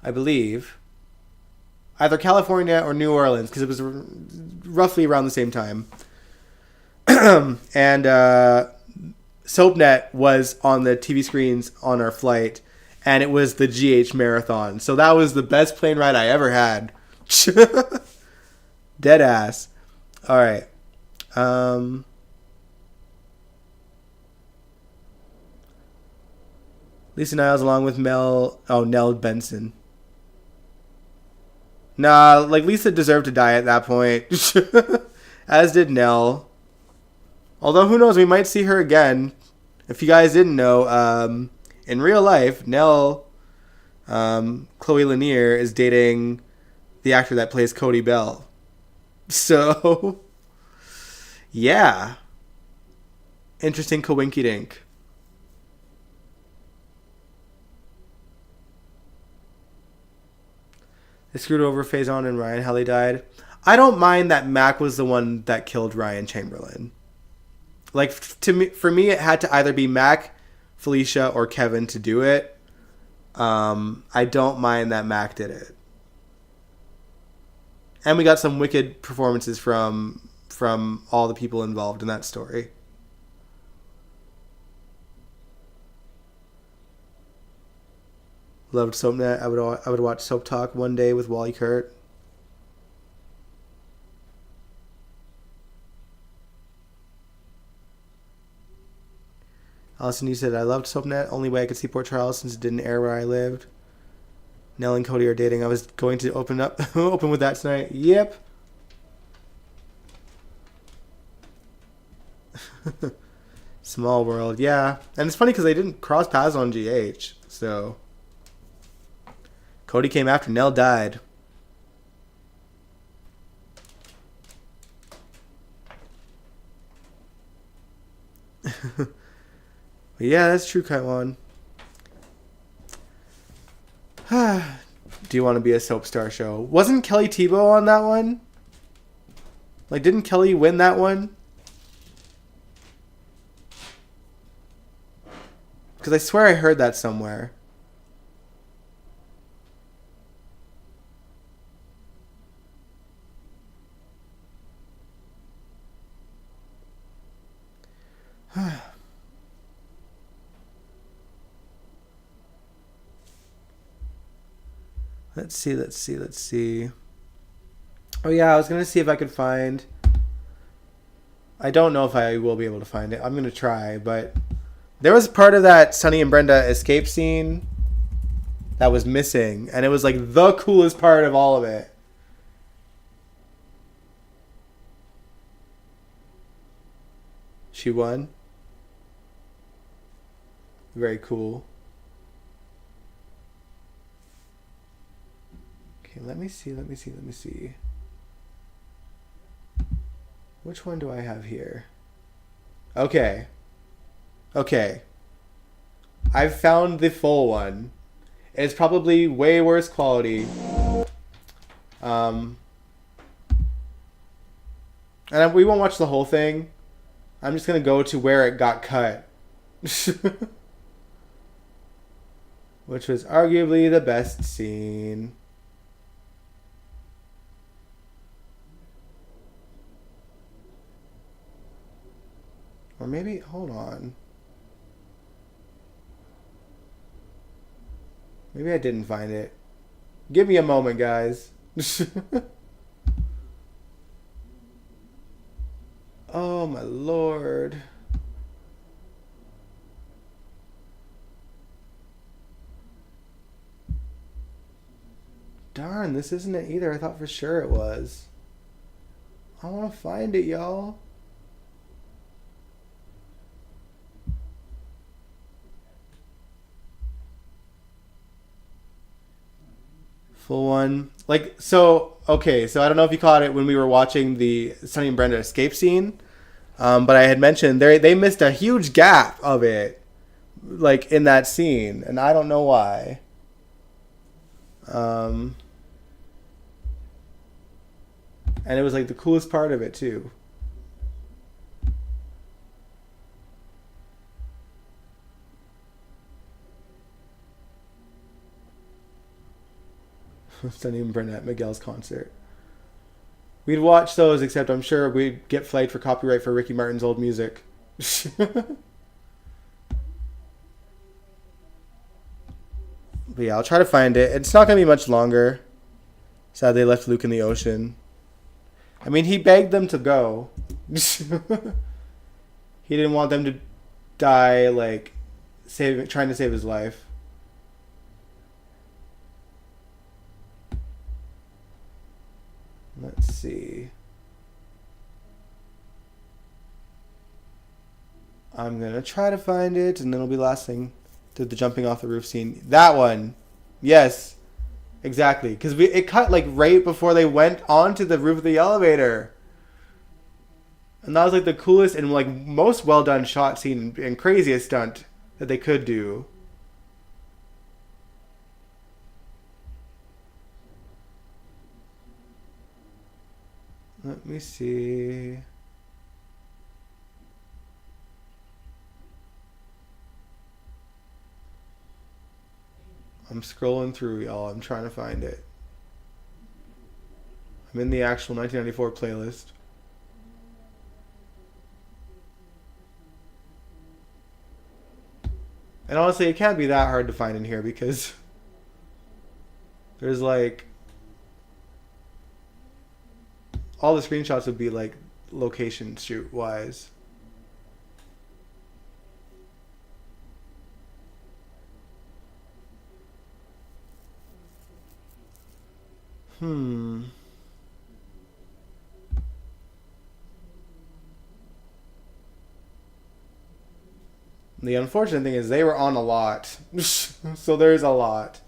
I believe. Either California or New Orleans, because it was roughly around the same time. And SoapNet was on the TV screens on our flight, and it was the GH Marathon. So that was the best plane ride I ever had. Dead ass. All right. Lisa Niles along with Nell Benson. Nah, like, Lisa deserved to die at that point. As did Nell. Although, who knows, we might see her again. If you guys didn't know, in real life, Nell, Chloe Lanier, is dating the actor that plays Cody Bell. So, yeah. Interesting coinky dink. They screwed over Faison and Ryan how they died. I don't mind that Mac was the one that killed Ryan Chamberlain. Like, for me, it had to either be Mac, Felicia, or Kevin to do it. I don't mind that Mac did it. And we got some wicked performances from all the people involved in that story. Loved SoapNet. I would watch Soap Talk one day with Wally Kurt. Allison, you said, I loved SoapNet. Only way I could see Port Charles since it didn't air where I lived. Nell and Cody are dating. I was going to open with that tonight. Yep. Small world, yeah. And it's funny because they didn't cross paths on GH. So Cody came after Nell died. But yeah, that's true, Kaiwan. Do you want to be a soap star show? Wasn't Kelly Tebow on that one? Like, didn't Kelly win that one? Because I swear I heard that somewhere. Let's see. Oh yeah, I was going to see if I could find... I don't know if I will be able to find it. I'm going to try, but... There was part of that Sonny and Brenda escape scene that was missing, and it was like the coolest part of all of it. She won. Very cool. Okay, let me see. Which one do I have here? Okay. I've found the full one. It's probably way worse quality. And we won't watch the whole thing. I'm just going to go to where it got cut. Which was arguably the best scene. Or maybe, hold on. Maybe I didn't find it. Give me a moment, guys. Oh, my Lord. Darn, this isn't it either. I thought for sure it was. I want to find it, y'all. Full one. Like, so, okay, so I don't know if you caught it when we were watching the Sonny and Brenda escape scene, but I had mentioned they missed a huge gap of it, like, in that scene, and I don't know why. And it was, like, the coolest part of it, too. Sonny and Brenda at Miguel's concert. We'd watch those, except I'm sure we'd get flagged for copyright for Ricky Martin's old music. But yeah, I'll try to find it. It's not going to be much longer. Sad they left Luke in the ocean. I mean, he begged them to go. He didn't want them to die, like, trying to save his life. Let's see. I'm going to try to find it, and then it'll be last thing to the jumping off the roof scene. That one. Yes. Exactly, because it cut like right before they went onto the roof of the elevator. And that was like the coolest and like most well done shot scene and craziest stunt that they could do. Let me see. I'm scrolling through, y'all. I'm trying to find it. I'm in the actual 1994 playlist. And honestly, it can't be that hard to find in here because there's like all the screenshots would be like location shoot wise. The unfortunate thing is they were on a lot. So there's a lot.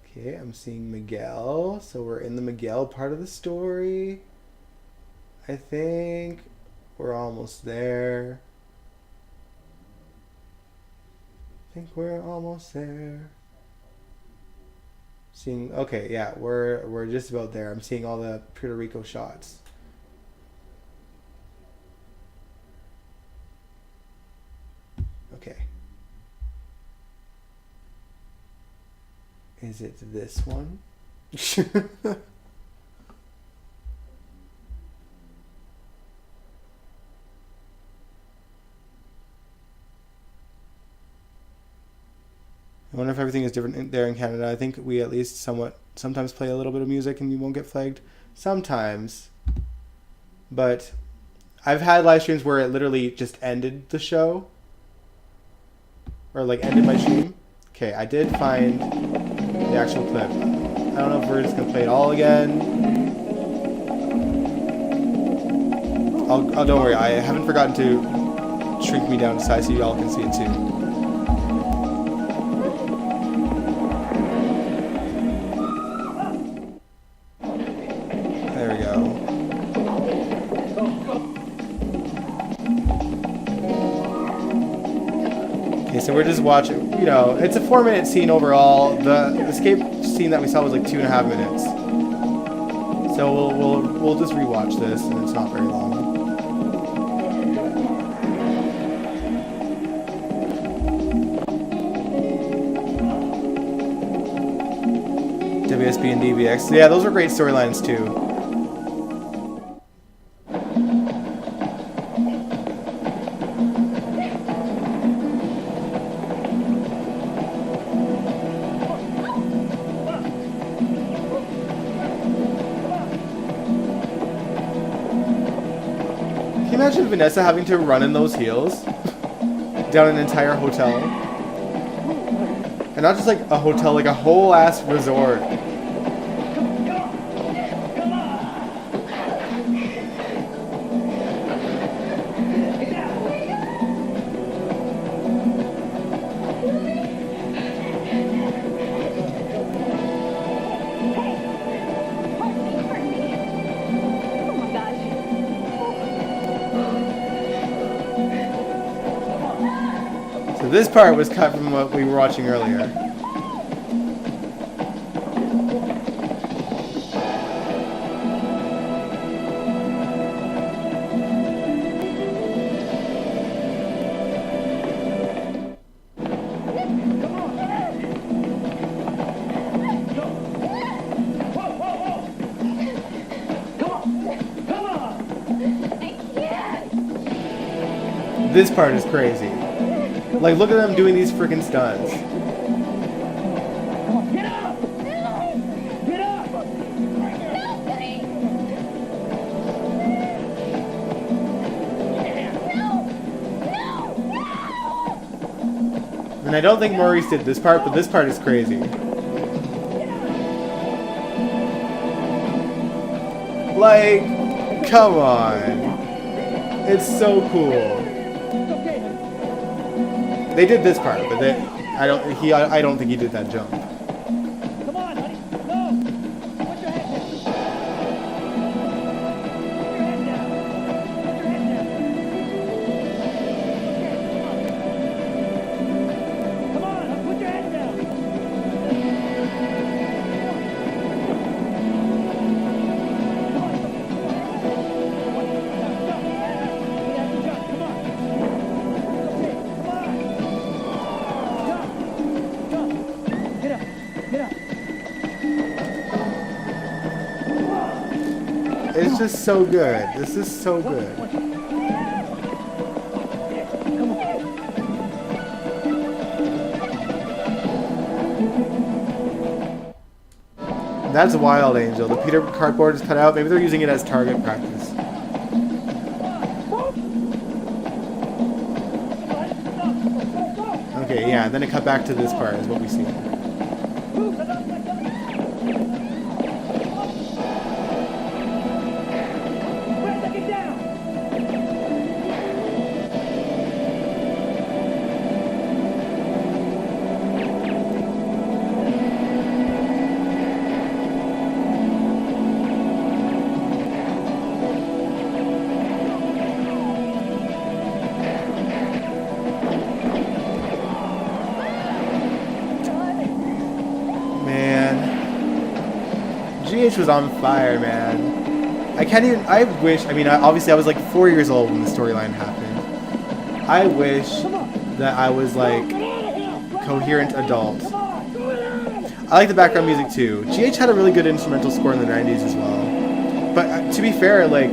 Okay, I'm seeing Miguel. So we're in the Miguel part of the story. I think we're almost there. Seeing, okay, yeah, we're just about there. I'm seeing all the Puerto Rico shots. Okay. Is it this one? I wonder if everything is different there in Canada. I think we at least sometimes play a little bit of music and you won't get flagged. Sometimes. But I've had live streams where it literally just ended the show. Or like ended my stream. Okay, I did find the actual clip. I don't know if we're just going to play it all again. Don't worry, I haven't forgotten to shrink me down to size so you all can see it too. So we're just watching, you know, it's a 4-minute scene overall. The escape scene that we saw was like 2.5 minutes. So we'll just rewatch this, and it's not very long. WSB and DVX. Yeah, those were great storylines too. Imagine Vanessa having to run in those heels down an entire hotel. And not just like a hotel, like a whole ass resort. This part was cut from what we were watching earlier. This part is crazy. Like, look at them doing these freaking stunts. Come on, get up! Get up! And I don't think Maurice did this part, but this part is crazy. Like, come on. It's so cool. They did this part, but I don't think he did that jump. Come on, honey. Go. Put your head down. Put your head down. Come on, put your head down. It's just so good. This is so good. That's wild, Angel. The Peter cardboard is cut out. Maybe they're using it as target practice. Okay, yeah, and then it cut back to this part is what we see. GH was on fire, man. I can't even, I wish, I mean, obviously I was like 4 years old when the storyline happened. I wish that I was like coherent adult. I like the background music too. GH had a really good instrumental score in the 90s as well. But to be fair, like,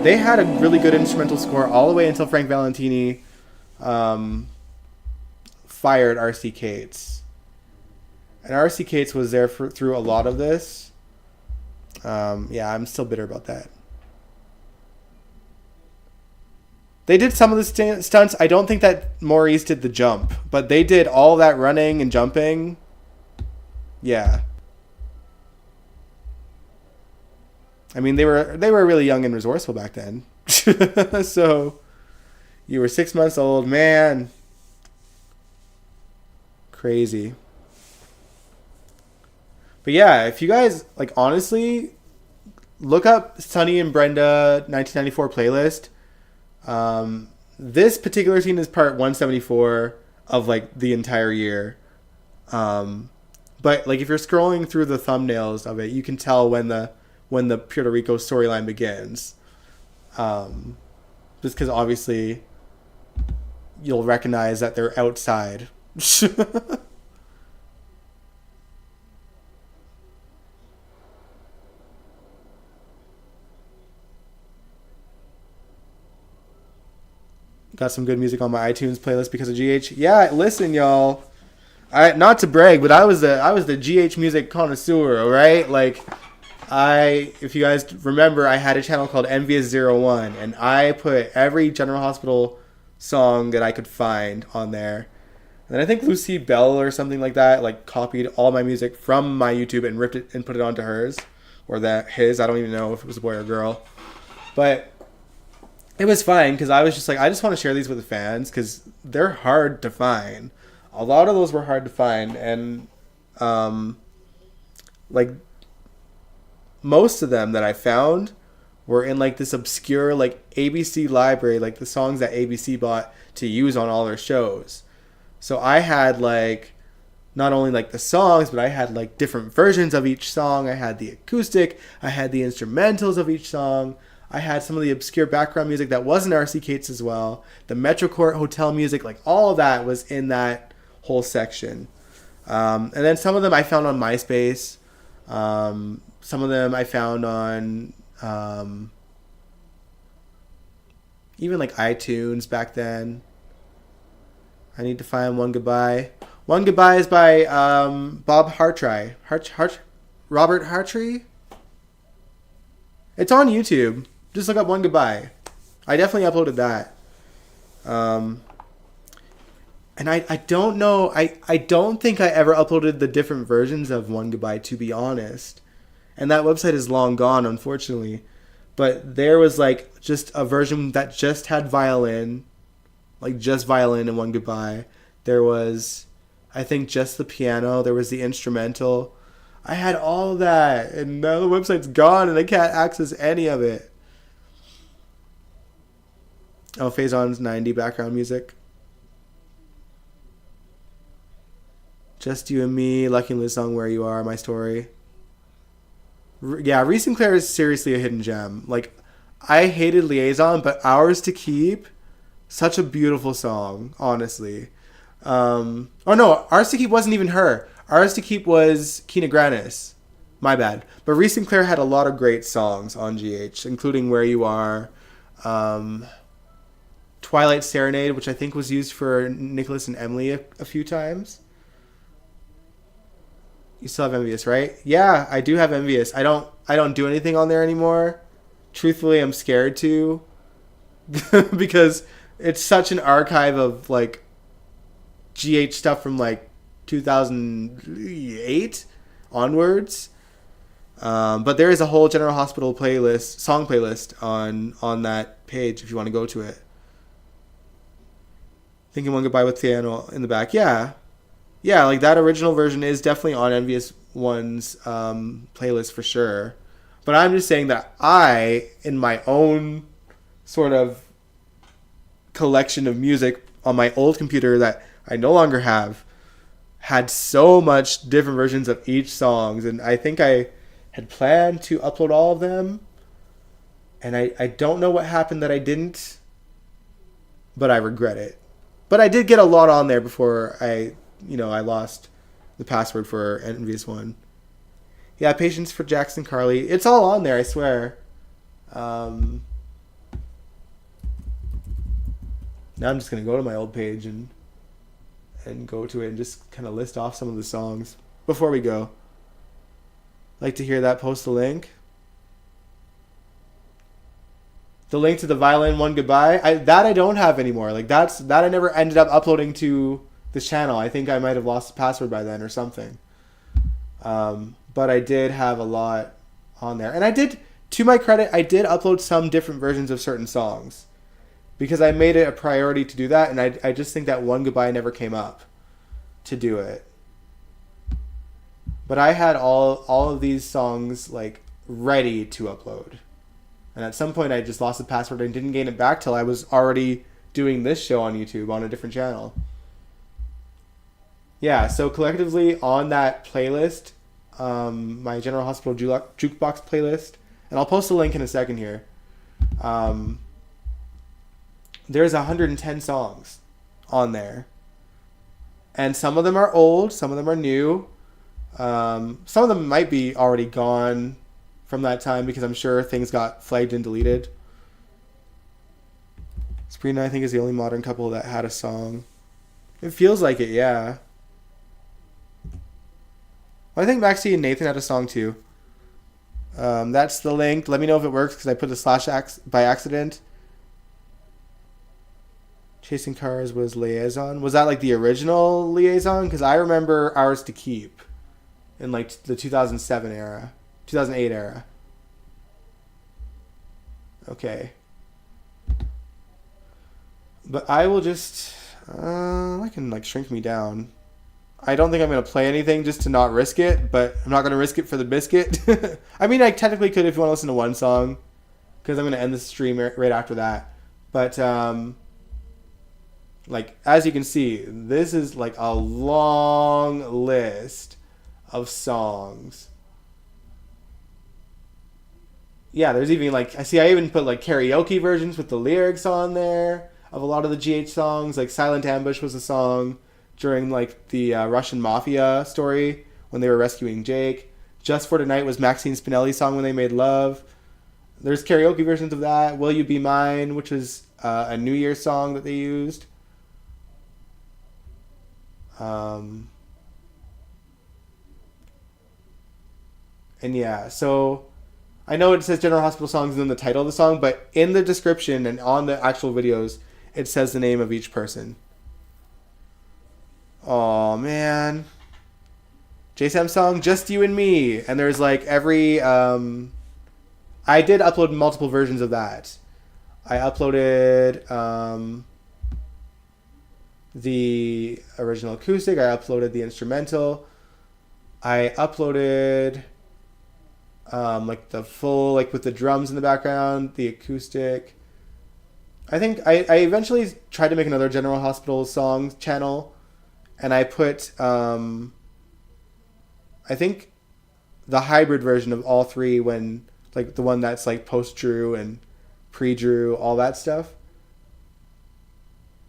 they had a really good instrumental score all the way until Frank Valentini fired R.C. Cates. And R.C. Cates was there through a lot of this. Yeah, I'm still bitter about that. They did some of the stunts. I don't think that Maurice did the jump, but they did all that running and jumping. Yeah. I mean, they were really young and resourceful back then. So, you were 6 months old, man. Crazy. But yeah, if you guys, like, honestly, look up Sonny and Brenda 1994 playlist. This particular scene is part 174 of, like, the entire year. But, like, if you're scrolling through the thumbnails of it, you can tell when the Puerto Rico storyline begins. Just because, obviously, you'll recognize that they're outside. Got some good music on my iTunes playlist because of GH. Yeah, listen, y'all. Not to brag, but I was the GH music connoisseur, all right? Like, if you guys remember, I had a channel called Envious01, and I put every General Hospital song that I could find on there. And then I think Lucy Bell or something like that, like, copied all my music from my YouTube and ripped it and put it onto hers. Or his. I don't even know if it was a boy or a girl. But it was fine because I was just like, I just want to share these with the fans because they're hard to find. A lot of those were hard to find, and like, most of them that I found were in, like, this obscure, like, ABC library, like the songs that ABC bought to use on all their shows. So I had, like, not only, like, the songs, but I had, like, different versions of each song. I had the acoustic, I had the instrumentals of each song. I had some of the obscure background music that wasn't R.C. Cates as well. The Metrocourt Hotel music, like, all of that was in that whole section. And then some of them I found on MySpace. Some of them I found on even, like, iTunes back then. I need to find One Goodbye. One Goodbye is by Bob Hartry. Robert Hartry? It's on YouTube. Just look up One Goodbye. I definitely uploaded that. And I don't know. I don't think I ever uploaded the different versions of One Goodbye, to be honest. And that website is long gone, unfortunately. But there was, like, just a version that just had violin. Like, just violin and One Goodbye. There was, I think, just the piano. There was the instrumental. I had all of that, and now the website's gone, and I can't access any of it. Oh, Faison's 90 background music. Just You and Me, Lucky Liz song, Where You Are, My Story. Yeah, Reese and Claire is seriously a hidden gem. Like, I hated Liaison, but Ours to Keep, such a beautiful song, honestly. Oh no, Ours to Keep wasn't even her. Ours to Keep was Kina Grannis. My bad. But Reese and Claire had a lot of great songs on GH, including Where You Are, Twilight Serenade, which I think was used for Nikolas and Emily a few times. You still have Envious, right? Yeah, I do have Envious. I don't do anything on there anymore. Truthfully, I'm scared to. Because it's such an archive of like GH stuff from like 2008 onwards. But there is a whole General Hospital playlist, song playlist on that page if you want to go to it. Thinking One Goodbye with piano in the back. Yeah, like that original version is definitely on Envious One's playlist for sure. But I'm just saying that I, in my own sort of collection of music on my old computer that I no longer have, had so much different versions of each songs, and I think I had planned to upload all of them, and I don't know what happened that I didn't, but I regret it. But I did get a lot on there before I lost the password for Envious One. Yeah, Patience for Jackson Carly. It's all on there, I swear. Now I'm just going to go to my old page and go to it and just kind of list off some of the songs before we go. Like to hear that? Post the link. The link to the violin One Goodbye. I don't have anymore. Like that I never ended up uploading to this channel. I think I might have lost the password by then or something. But I did have a lot on there. And I did, to my credit, I did upload some different versions of certain songs. Because I made it a priority to do that, and I just think that One Goodbye never came up to do it. But I had all of these songs like ready to upload. And at some point I just lost the password and didn't gain it back till I was already doing this show on YouTube on a different channel. Yeah, so collectively on that playlist, my General Hospital Jukebox playlist, and I'll post a link in a second here. There's 110 songs on there. And some of them are old, some of them are new. Some of them might be already gone from that time because I'm sure things got flagged and deleted. Sabrina, I think, is the only modern couple that had a song. It feels like it, yeah. Well, I think Maxie and Nathan had a song too. That's the link. Let me know if it works because I put the slash by accident. Chasing Cars was Liaison. Was that like the original Liaison? Because I remember Ours to Keep in like the 2007 era. 2008 era. Okay. But I will just... I can like shrink me down. I don't think I'm going to play anything just to not risk it, but I'm not going to risk it for the biscuit. I mean, I technically could if you want to listen to one song, because I'm going to end the stream right after that. But, like, as you can see, this is like a long list of songs. Yeah, there's even like, I even put like karaoke versions with the lyrics on there of a lot of the GH songs. Like Silent Ambush was a song during like the Russian Mafia story when they were rescuing Jake. Just for Tonight was Maxine Spinelli's song when they made love. There's karaoke versions of that. Will You Be Mine, which was a New Year's song that they used. And yeah, so I know it says General Hospital songs in the title of the song, but in the description and on the actual videos, it says the name of each person. Oh man. JSAM song, Just You and Me. And there's like every... I did upload multiple versions of that. I uploaded... the original acoustic. I uploaded the instrumental. I uploaded like the full, like with the drums in the background, the acoustic. I think I eventually tried to make another General Hospital song channel, and I put I think the hybrid version of all three, when like the one that's like post Drew and pre Drew, all that stuff.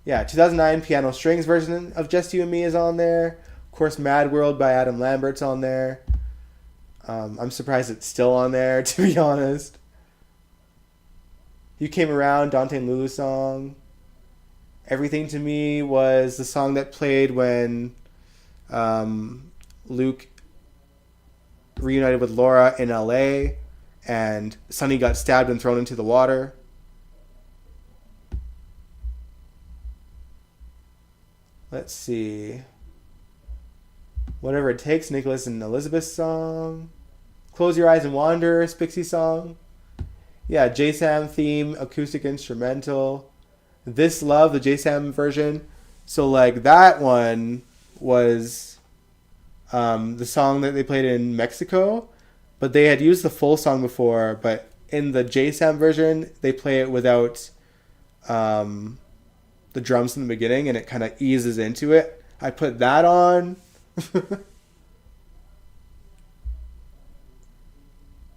Yeah, 2009 piano strings version of Just You and Me is on there. Of course, Mad World by Adam Lambert's on there. I'm surprised it's still on there, to be honest. You Came Around, Dante and Lulu song. Everything to Me was the song that played when Luke reunited with Laura in LA and Sonny got stabbed and thrown into the water. Let's see. Whatever It Takes, Nikolas and Elizabeth's song. Close Your Eyes and Wander, Spixie song. Yeah, JSAM theme, acoustic instrumental. This Love, the JSAM version. So like that one was the song that they played in Mexico, but they had used the full song before, but in the JSAM version, they play it without the drums in the beginning, and it kind of eases into it. I put that on.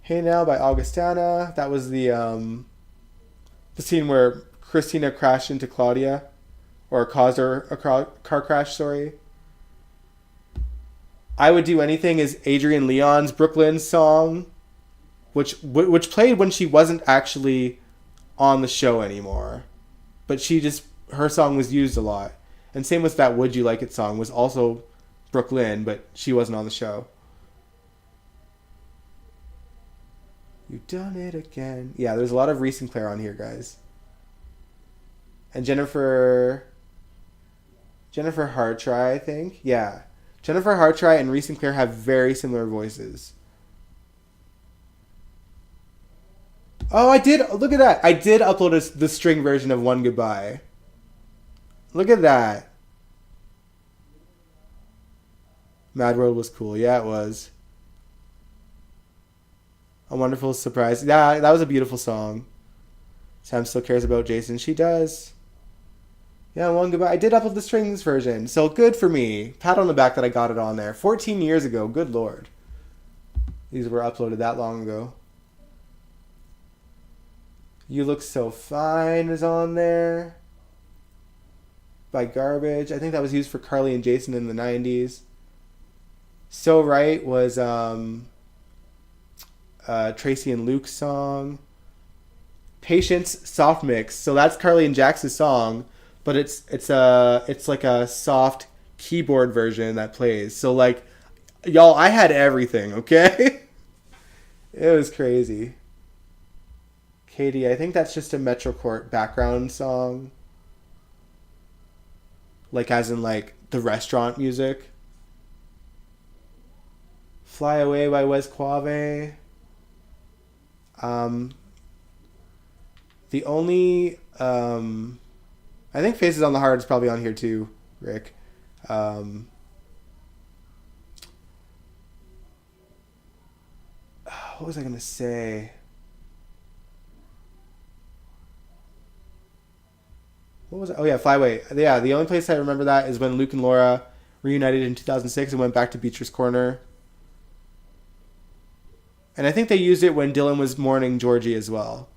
Hey Now by Augustana. That was the scene where Christina crashed into Claudia, or caused her a car crash, sorry. I Would Do Anything is Adrian Leon's Brooklyn song, which played when she wasn't actually on the show anymore. But her song was used a lot. And same with that Would You Like It song, was also Brooklyn, but she wasn't on the show. You Done It Again. Yeah, there's a lot of Reese and Claire on here, guys. And Jennifer Hartry, I think. Yeah. Jennifer Hartry and Reese and Claire have very similar voices. Oh, I did. Look at that. I did upload the string version of One Goodbye. Look at that. Mad World was cool. Yeah, it was. A Wonderful Surprise. Yeah, that was a beautiful song. Sam still cares about Jason. She does. Yeah, One Goodbye. I did upload the strings version, so good for me. Pat on the back that I got it on there. 14 years ago. Good Lord. These were uploaded that long ago. You Look So Fine is on there. By Garbage. I think that was used for Carly and Jason in the 90s. So Right was Tracy and Luke's song. Patience, Soft Mix. So that's Carly and Jax's song, but it's like a soft keyboard version that plays. So like, y'all, I had everything, okay? It was crazy. Katie, I think that's just a Metrocourt background song. Like as in like the restaurant music. Fly Away by Wes Quave. The only I think Faces on the Heart is probably on here too, Rick. What was I gonna say? What was it? Oh yeah, Fly Away. Yeah, the only place I remember that is when Luke and Laura reunited in 2006 and went back to Beecher's Corner. And I think they used it when Dylan was mourning Georgie as well.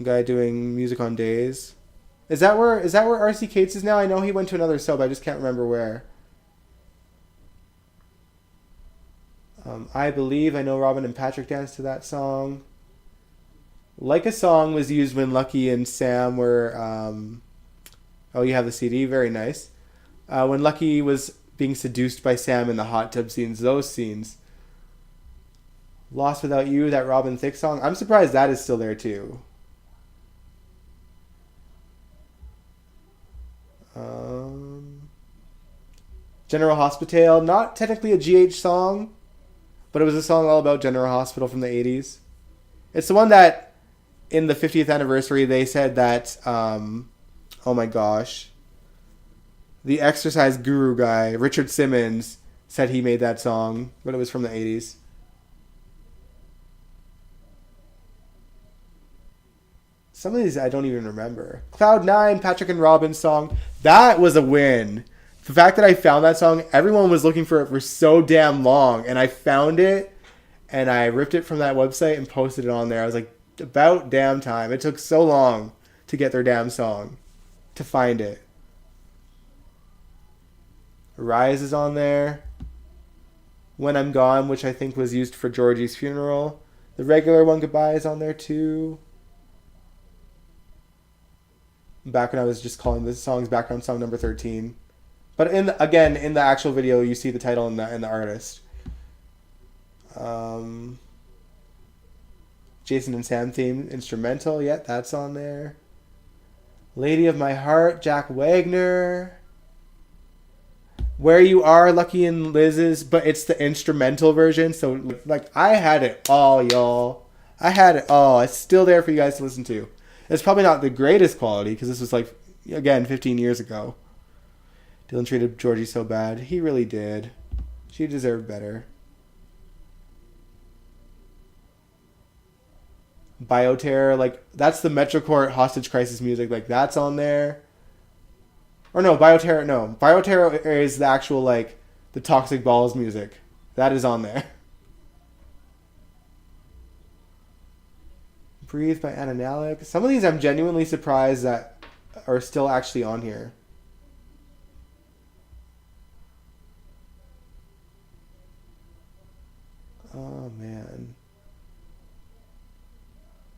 Guy doing music on days. Is that where RC Cates is now? I know he went to another sub, I just can't remember where. I Believe. I know Robin and Patrick danced to that song. Like a Song was used when Lucky and Sam were... oh, you have the CD. Very nice. When Lucky was being seduced by Sam in the hot tub scenes. Those scenes. Lost Without You, that Robin Thicke song. I'm surprised that is still there too. General Hospital. Not technically a GH song, But it was a song all about General Hospital from the 80s. It's the one that, in the 50th anniversary, they said that, oh my gosh, the exercise guru guy, Richard Simmons, said he made that song, but it was from the 80s. Some of these I don't even remember. Cloud 9, Patrick and Robin's song. That was a win. The fact that I found that song, everyone was looking for it for so damn long, and I found it, and I ripped it from that website and posted it on there. I was like, about damn time. It took so long to get their damn song, to find it. Rise is on there. When I'm Gone, which I think was used for Georgie's funeral. The regular one, Goodbye, is on there too. Back when I was just calling this song's background song number 13. But in the actual video, you see the title and the artist. Jason and Sam theme instrumental. Yeah, that's on there. Lady of My Heart, Jack Wagner. Where You Are, Lucky and Liz's, but it's the instrumental version. So, like, I had it all, y'all. I had it all. It's still there for you guys to listen to. It's probably not the greatest quality, because this was, like, again, 15 years ago. Dylan treated Georgie so bad. He really did. She deserved better. Bioterror, like, that's the Metrocourt hostage crisis music. Like, that's on there. Or no, Bioterror, no. Bioterror is the actual, like, the Toxic Balls music. That is on there. Breathe by Anna Nalick. Some of these I'm genuinely surprised that are still actually on here. Oh, man.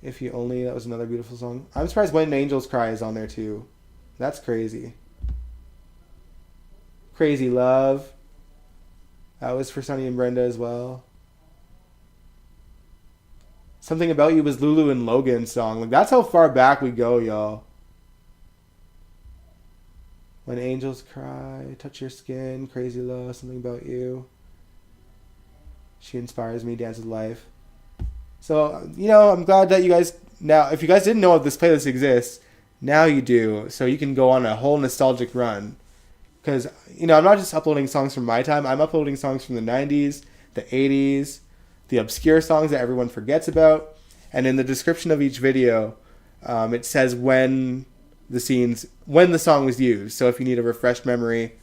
If You Only, that was another beautiful song. I'm surprised When Angels Cry is on there too. That's crazy. Crazy Love. That was for Sonny and Brenda as well. Something About You was Lulu and Logan's song. Like, that's how far back we go, y'all. When Angels Cry, Touch Your Skin, Crazy Love, Something About You. She Inspires Me, Dance with Life. So, you know, I'm glad that you guys, now, if you guys didn't know if this playlist exists, now you do. So you can go on a whole nostalgic run. Because, you know, I'm not just uploading songs from my time. I'm uploading songs from the 90s, the 80s, the obscure songs that everyone forgets about. And in the description of each video, it says when the song was used. So if you need a refreshed memory,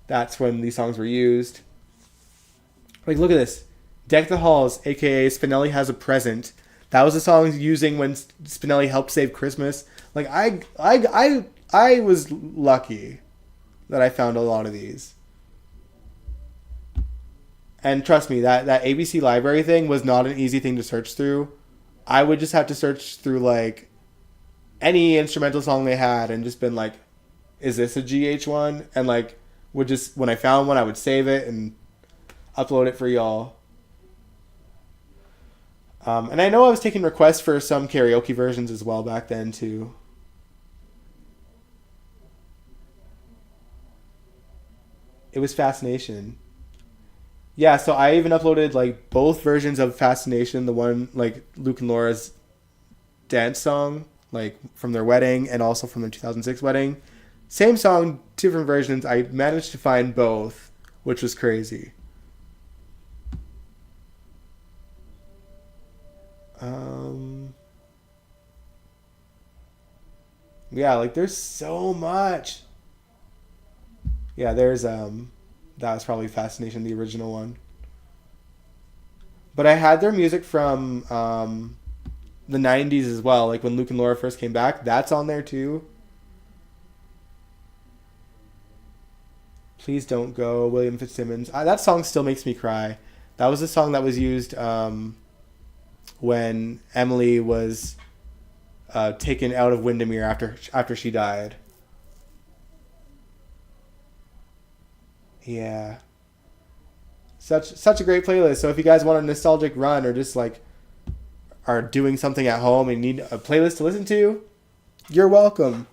that's when these songs were used. Like, look at this. Deck the Halls, a.k.a. Spinelli Has a Present. That was the song using when Spinelli helped save Christmas. Like, I was lucky that I found a lot of these. And trust me, that ABC library thing was not an easy thing to search through. I would just have to search through, like, any instrumental song they had and just been like, is this a GH one? And, like, would just, when I found one, I would save it and upload it for y'all. And I know I was taking requests for some karaoke versions as well back then, too. It was Fascination. Yeah, so I even uploaded, like, both versions of Fascination. The one, like, Luke and Laura's dance song, like, from their wedding and also from their 2006 wedding. Same song, different versions. I managed to find both, which was crazy. Yeah, like, there's so much. Yeah, there's that was probably Fascination, the original one. But I had their music from the 90s as well, like when Luke and Laura first came back. That's on there too. Please Don't Go, William Fitzsimmons. That song still makes me cry. That was a song that was used when Emily was taken out of Windermere after she died. Yeah. Such a great playlist. So if you guys want a nostalgic run or just like are doing something at home and need a playlist to listen to, you're welcome.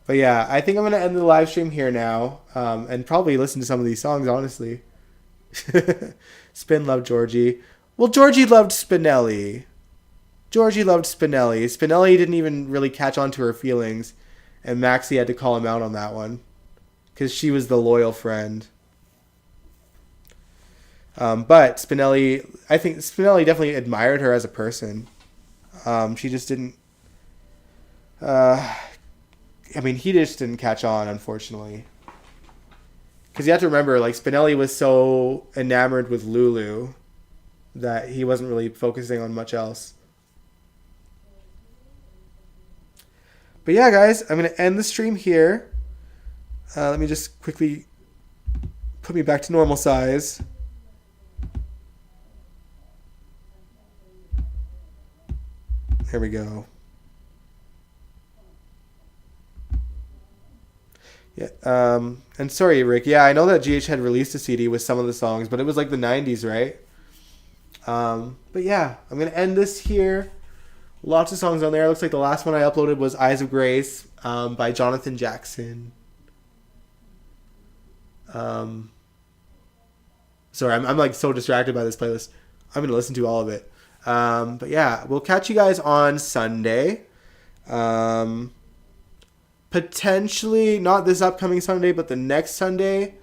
But yeah, I think I'm going to end the live stream here now and probably listen to some of these songs, honestly. Spin loved Georgie. Well, Georgie loved Spinelli. Georgie loved Spinelli. Spinelli didn't even really catch on to her feelings, and Maxie had to call him out on that one because she was the loyal friend. But Spinelli, I think Spinelli definitely admired her as a person. She just didn't. He just didn't catch on, unfortunately. Because you have to remember, like, Spinelli was so enamored with Lulu that he wasn't really focusing on much else. But yeah, guys, I'm going to end the stream here. Let me just quickly put me back to normal size. There we go. Yeah. And sorry, Rick. Yeah, I know that GH had released a CD with some of the songs, but it was like the 90s, right? But yeah, I'm going to end this here. Lots of songs on there. Looks like the last one I uploaded was Eyes of Grace by Jonathan Jackson. Sorry, I'm like so distracted by this playlist. I'm going to listen to all of it. But yeah, we'll catch you guys on Sunday. Potentially not this upcoming Sunday, but the next Sunday.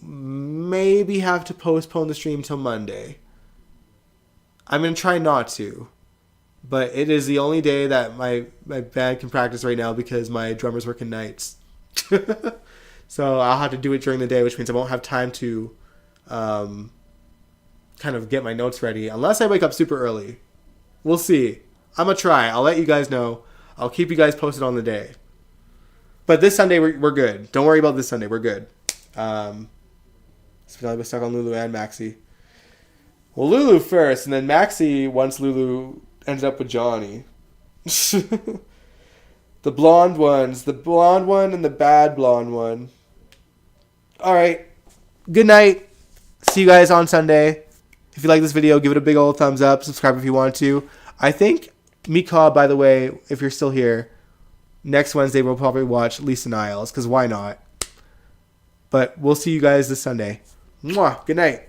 Maybe have to postpone the stream till Monday. I'm going to try not to. But it is the only day that my band can practice right now because my drummer's working nights. So I'll have to do it during the day, which means I won't have time to kind of get my notes ready unless I wake up super early. We'll see. I'm going to try. I'll let you guys know. I'll keep you guys posted on the day. But this Sunday, we're good. Don't worry about this Sunday. We're good. Spinelli was stuck on Lulu and Maxie. Well, Lulu first, and then Maxie, once Lulu ended up with Johnny. The blonde ones. The blonde one and the bad blonde one. All right. Good night. See you guys on Sunday. If you like this video, give it a big old thumbs up. Subscribe if you want to. I think Mika, by the way, if you're still here, next Wednesday we'll probably watch Lisa Niles, because why not? But we'll see you guys this Sunday. Mwah. Good night.